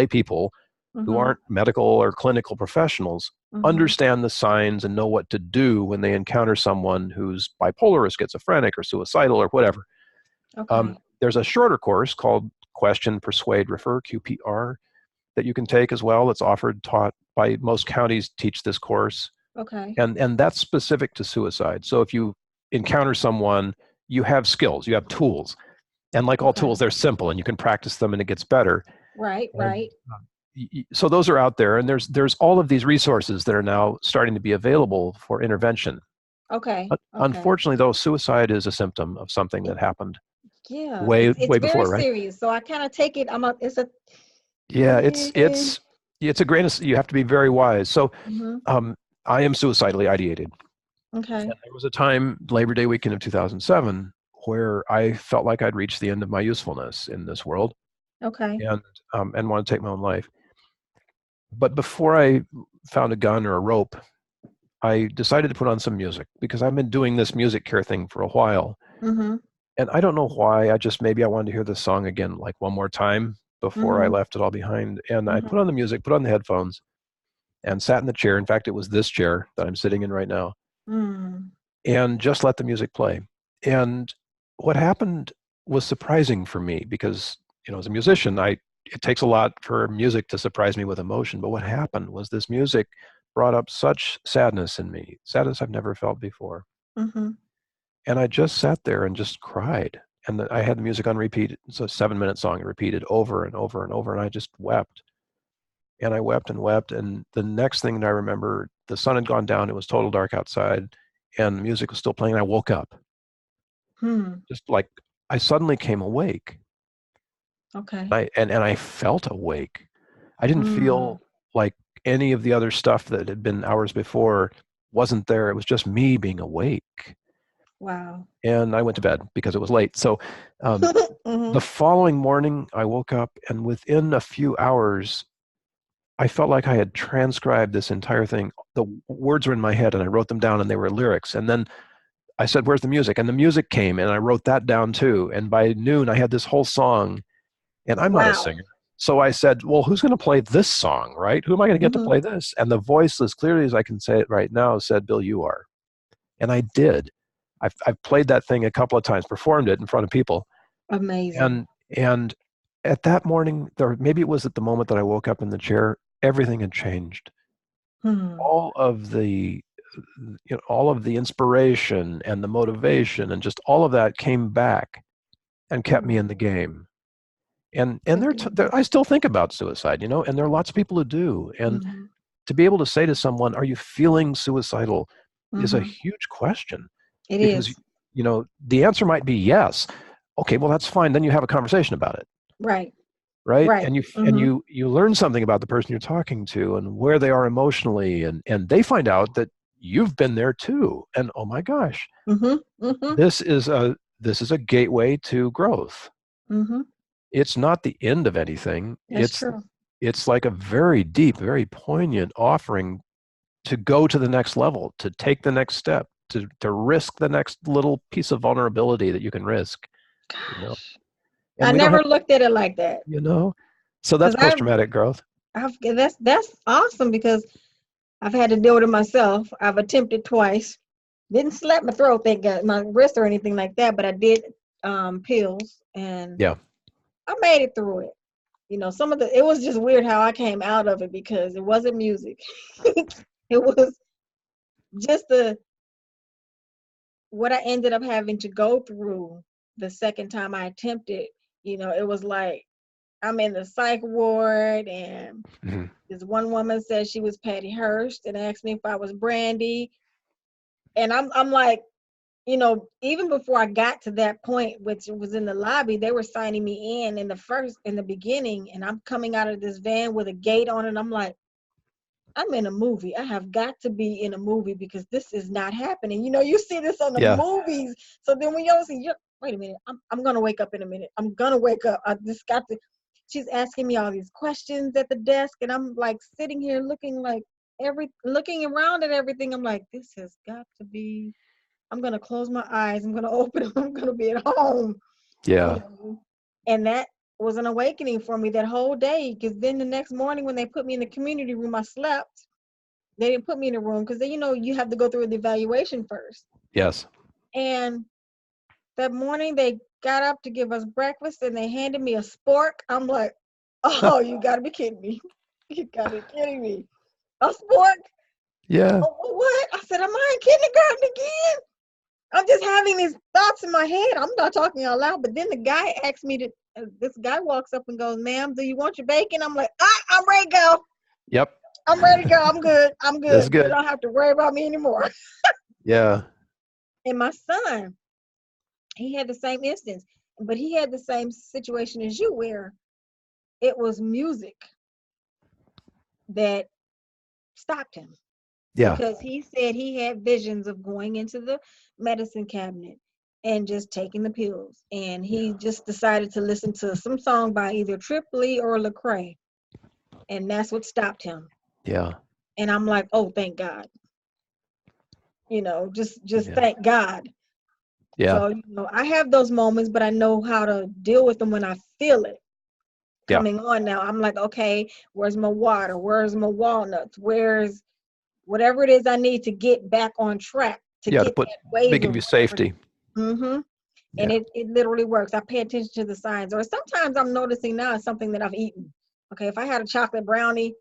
people who Mm-hmm. aren't medical or clinical professionals Mm-hmm. understand the signs and know what to do when they encounter someone who's bipolar or schizophrenic or suicidal or whatever. Okay. There's a shorter course called Question, Persuade, Refer, QPR, that you can take as well. It's taught by most counties teach this course. Okay. And that's specific to suicide. So if you encounter someone, you have skills, you have tools. And like all Okay. tools, they're simple and you can practice them and it gets better. Right. And Right. so those are out there, and there's all of these resources that are now starting to be available for intervention. Okay. Okay. Unfortunately, though, suicide is a symptom of something It, that happened yeah. way It's way very before, right? serious. So I kind of take it. It's a. Yeah, Eh, it's a grain of, you have to be very wise. So mm-hmm. um, I am suicidally ideated. And Okay. there was a time, Labor Day weekend of 2007, where I felt like I'd reached the end of my usefulness in this world, Okay. and want to take my own life. But before I found a gun or a rope, I decided to put on some music because I've been doing this music care thing for a while. Mm-hmm. And I don't know why. Maybe I wanted to hear this song again, like one more time before I Mm-hmm. left it all behind. And I put Mm-hmm. on the music, put on the headphones, and sat in the chair. In fact, it was this chair that I'm sitting in right now, Mm. and just let the music play. And what happened was surprising for me because, as a musician, it takes a lot for music to surprise me with emotion. But what happened was this music brought up such sadness in me, sadness I've never felt before. Mm-hmm. And I just sat there and just cried. And I had the music on repeat. It's a 7-minute song, repeated over and over and over. And I just wept. And I wept and wept. And the next thing that I remember, the sun had gone down. It was total dark outside. And the music was still playing. And I woke up. Hmm. Just like I suddenly came awake. Okay. And I felt awake. I didn't Mm. feel like any of the other stuff that had been hours before wasn't there. It was just me being awake. Wow. And I went to bed because it was late. So Mm-hmm. the following morning, I woke up, and within a few hours, I felt like I had transcribed this entire thing. The words were in my head, and I wrote them down, and they were lyrics. And then I said, "Where's the music?" And the music came, and I wrote that down too. And by noon, I had this whole song, and I'm not a Wow. singer. So I said, "Well, who's going to play this song, right? Who am I going to get to Mm-hmm. play this?" And the voice, as clearly as I can say it right now, said, "Bill, you are." And I did. I've played that thing a couple of times, performed it in front of people, Amazing. and at that morning, maybe it was at the moment that I woke up in the chair, everything had changed. Hmm. All of the all of the inspiration and the motivation and just all of that came back and kept me in the Hmm. game. And Good deal. I still think about suicide, and there are lots of people who do. And Mm-hmm. to be able to say to someone, "Are you feeling suicidal?" is a Mm-hmm. huge question, It because is. the answer might be yes. Okay, well, that's fine. Then you have a conversation about it, Right. right? Right. And Mm-hmm. you learn something about the person you're talking to and where they are emotionally, and they find out that you've been there too. And oh my gosh, Mm-hmm. Mm-hmm. this is a gateway to growth. Mm-hmm. It's not the end of anything. That's true. It's like a very deep, very poignant offering to go to the next level, to take the next step, to risk the next little piece of vulnerability that you can risk, you know. Gosh. I And we don't never have, looked at it like that. you know. So that's Because post-traumatic growth. that's awesome because I've had to deal with it myself. I've attempted twice. Didn't slap my throat, thank God, my wrist or anything like that, but I did pills and Yeah. I made it through it. You know, it was just weird how I came out of it because it wasn't music. It was just what I ended up having to go through the second time I attempted. You know, it was like I'm in the psych ward, and Mhm. this one woman said she was Patty Hearst and asked me if I was Brandy. And I'm like, you know, even before I got to that point, which was in the lobby, they were signing me in the beginning, and I'm coming out of this van with a gate on it. I'm like, I'm in a movie. I have got to be in a movie because this is not happening. You know, you see this on the Yeah. movies. So then when you see, wait a minute, I'm gonna wake up in a minute. I'm gonna wake up. I just got to. She's asking me all these questions at the desk, and I'm like sitting here looking around at everything. I'm like, this has got to be. I'm gonna close my eyes. I'm gonna open them. I'm gonna be at home. You Yeah. know, and that was an awakening for me that whole day. Because then the next morning when they put me in the community room, I slept. They didn't put me in a room because then, you know, you have to go through the evaluation first. Yes. And that morning they got up to give us breakfast and they handed me a spork. I'm like, oh, you gotta be kidding me. You gotta be kidding me. A spork? Yeah. Oh, what? I said, am I in kindergarten again? I'm just having these thoughts in my head. I'm not talking out loud. But then the guy asked me this guy walks up and goes, ma'am, do you want your bacon? I'm like, I'm ready to go. Yep. I'm ready to go. I'm good. I'm That's good. You good. don't have to worry about me anymore. Yeah. And my son, he had the same instance, but he had the same situation as you where it was music that stopped him Yeah. because he said he had visions of going into the medicine cabinet and just taking the pills. And he just decided to listen to some song by either Tripoli or Lecrae. And that's what stopped him. Yeah. And I'm like, oh, thank God. You know, just Yeah. thank God. Yeah. So, you know, I have those moments, but I know how to deal with them when I feel it Yeah. coming on now. I'm like, okay, where's my water? Where's my walnuts? Where's whatever it is I need to get back on track to Yeah. To get put, that they wave give of you whatever. safety. Mm-hmm. And Yeah. it literally works. I pay attention to the signs. Or sometimes I'm noticing now it's something that I've eaten. Okay, if I had a chocolate brownie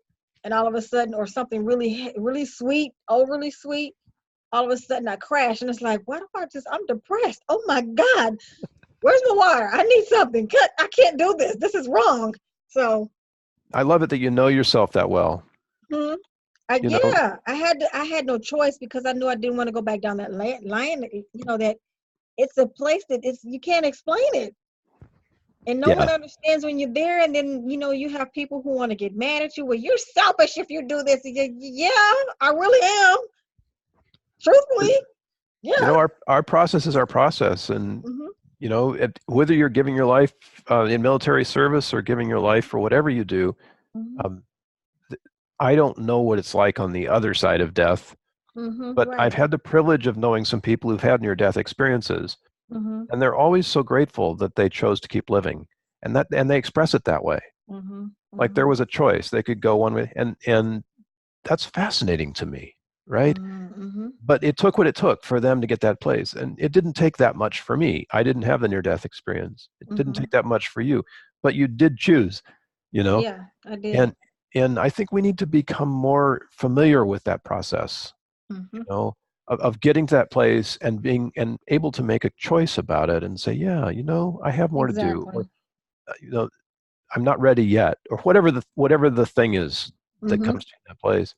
and all of a sudden, or something really sweet, overly sweet, all of a sudden I crash and it's like, what if I'm depressed. Oh my God, where's my water? I need something. I can't do this. This is wrong. So, I love it that you know yourself that well. hmm, You know, I had no choice because I knew I didn't want to go back down that line. You know that it's a place that you can't explain it, and no one yeah. understands when you're there. And then you know you have people who want to get mad at you. Well, you're selfish if you do this. Yeah, I really am. Truthfully, You yeah. know, our process is our process. And, Hmm. you know, whether you're giving your life in military service or giving your life for whatever you do, Hmm. um, I don't know what it's like on the other side of death, Hmm. but I've Right. had the privilege of knowing some people who've had near-death experiences, Hmm. and they're always so grateful that they chose to keep living, and they express it that way. Hmm. Like there Hmm. was a choice; they could go one way, and that's fascinating to me, right? Hmm. But it took what it took for them to get that place, and it didn't take that much for me. I didn't have the near-death experience. It didn't Hmm. take that much for you, but you did choose, you know, Yeah, I did. and and I think we need to become more familiar with that process, Hmm. know, of getting to that place and being and able to make a choice about it and say, yeah, you know, I have more to do, or Exactly. you know, I'm not ready yet, or whatever the thing is that Hmm. comes to that place,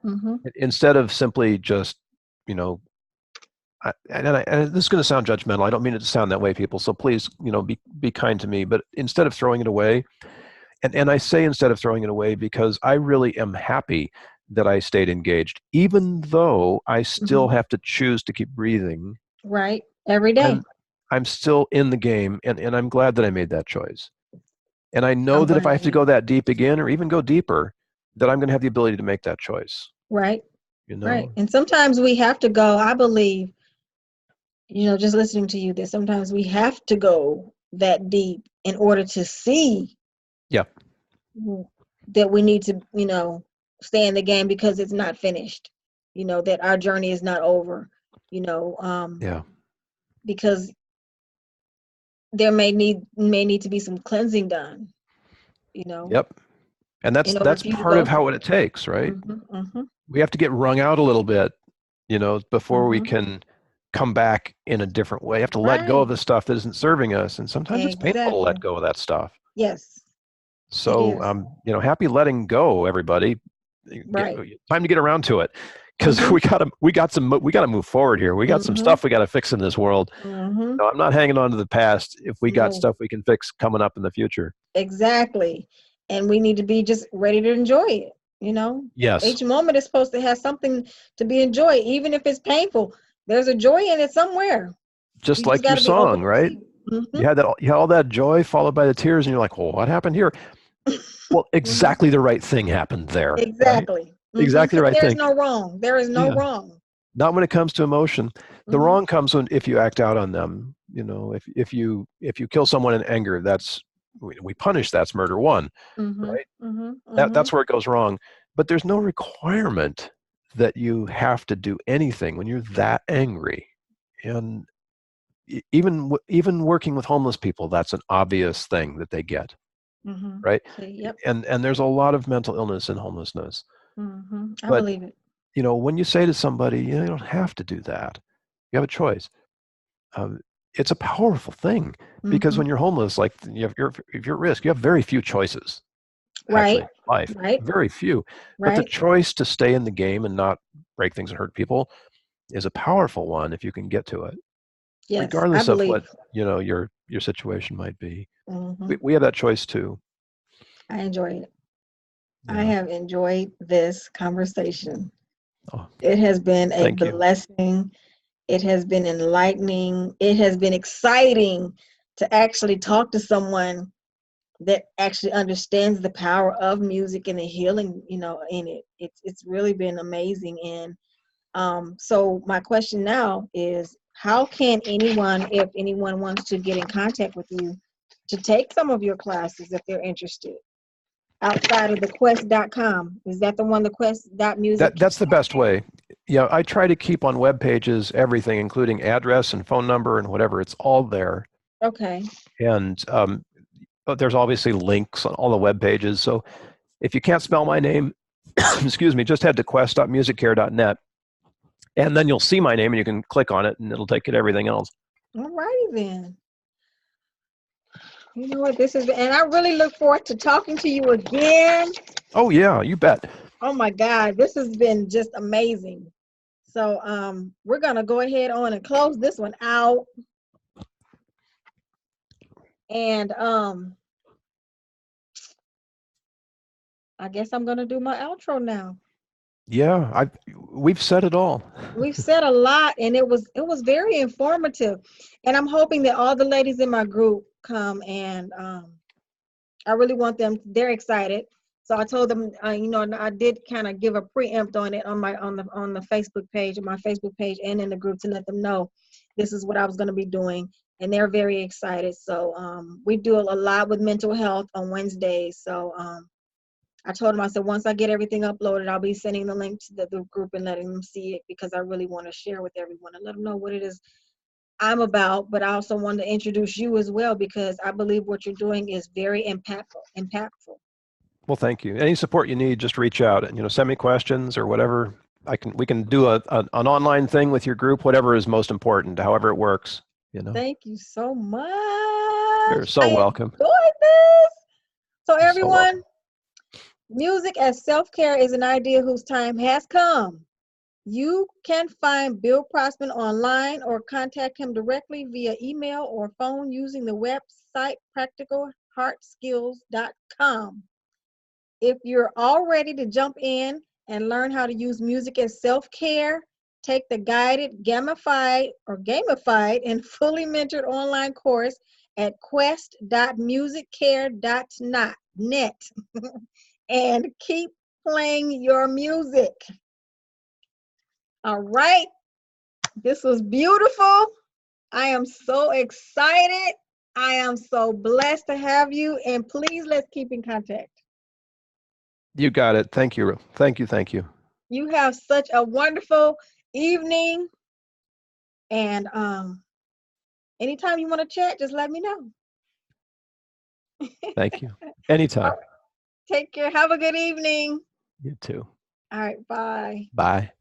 Hmm. instead of simply just, you know, and this is going to sound judgmental. I don't mean it to sound that way, people. So please, you know, be kind to me. But instead of throwing it away, and I say instead of throwing it away because I really am happy that I stayed engaged, even though I still Hmm. have to choose to keep breathing. Right. Every day. I'm I'm still in the game, and I'm glad that I made that choice. And I know I'm that if I glad have to you. go that deep again, or even go deeper, that I'm going to have the ability to make that choice. Right. You Right. know? And sometimes we have to go, I believe, you know, just listening to you, that sometimes we have to go that deep in order to see Yeah. that we need to, you know, stay in the game because it's not finished, you know, that our journey is not over, you know, Yeah. because there may need to be some cleansing done, Yep. And in order that's for you to part go of through how it. it takes, right? Mm-hmm. We have to get wrung out a little bit, before we Mm-hmm. can come back in a different way. You have to let go of Right. the stuff that isn't serving us. And sometimes it's painful to Exactly. let go of that stuff. Yes, it So, is. happy letting go, everybody. Right. Time to get around to it, because Mm-hmm. we got to move forward here. We got some Mm-hmm. stuff we got to fix in this world. Mm-hmm. No, I'm not hanging on to the past if we got No, stuff we can fix coming up in the future. exactly. And we need to be just ready to enjoy it. You know, Yes, each moment is supposed to have something to be enjoyed, even if it's painful. There's a joy in it somewhere. just You just like got your to be open song, to right? receive. Mm-hmm. You had all that joy followed by the tears, and you're like, "Well, what happened here?" Well, Mm-hmm. exactly the right thing happened there, right? Exactly. Mm-hmm. Exactly the Because right there's thing. no wrong. There is no Yeah. wrong. Not when it comes to emotion. The Mm-hmm. wrong comes when if you act out on them. If you kill someone in anger, that's we punish. That's murder one, Mm-hmm. right? Mm-hmm. Mm-hmm. That's where it goes wrong. But there's no requirement that you have to do anything when you're that angry. And even working with homeless people, that's an obvious thing that they get, Mm-hmm. right? See, yep. And there's a lot of mental illness and homelessness. Mm-hmm. I But believe it. when you say to somebody, you don't have to do that. You have a choice. Um, it's a powerful thing because Mm-hmm. when you're homeless, like if you're at risk, you have very few choices. Actually, Right. in life, Right. very few. But the Right. choice to stay in the game and not break things and hurt people is a powerful one if you can get to it, Yes, I regardless of what believe. your situation might be. Mm-hmm. We have that choice too. I enjoy it. I Yeah. have enjoyed this conversation. Oh, It has been a thank you. blessing. It has been enlightening. It has been exciting to actually talk to someone that actually understands the power of music and the healing, in it. It's really been amazing. And so my question now is, how can anyone, if anyone wants to get in contact with you to take some of your classes if they're interested, outside of the quest.com? Is that the one, the quest.music? That's the best way. Yeah, I try to keep on web pages everything, including address and phone number and whatever. It's all there. Okay. And but there's obviously links on all the web pages. So if you can't spell my name, excuse me, just head to quest.musiccare.net, and then you'll see my name, and you can click on it, and it'll take you to everything else. All righty then. You know what, this is, and I really look forward to talking to you again. Oh yeah, you bet. Oh my God, this has been just amazing. So we're gonna go ahead on and close this one out. And I guess I'm gonna do my outro now. Yeah, we've said it all. We've said a lot, and it was very informative. And I'm hoping that all the ladies in my group come, and I really want them. They're excited. So I told them, I did kind of give a preempt on it on the Facebook page, on my Facebook page, and in the group, to let them know this is what I was going to be doing, and they're very excited. So we do a lot with mental health on Wednesdays. So I told them, I said, once I get everything uploaded, I'll be sending the link to the group and letting them see it, because I really want to share with everyone and let them know what it is I'm about. But I also want to introduce you as well, because I believe what you're doing is very impactful. Well, thank you. Any support you need, just reach out and send me questions or whatever. We can do an online thing with your group, whatever is most important, however it works. Thank you so much. You're so I welcome. enjoyed this. So You're so everyone, welcome. music as self-care is an idea whose time has come. You can find Bill Protzmann online or contact him directly via email or phone using the website practicalheartskills.com. If you're all ready to jump in and learn how to use music as self-care, take the guided, gamified, and fully mentored online course at quest.musiccare.net and keep playing your music. All right. This was beautiful. I am so excited. I am so blessed to have you. And please, let's keep in contact. You got it. Thank you. Thank you. Thank you. You have such a wonderful evening. And anytime you want to chat, just let me know. Thank you. Anytime. Take care. Have a good evening. You too. All right. Bye. Bye.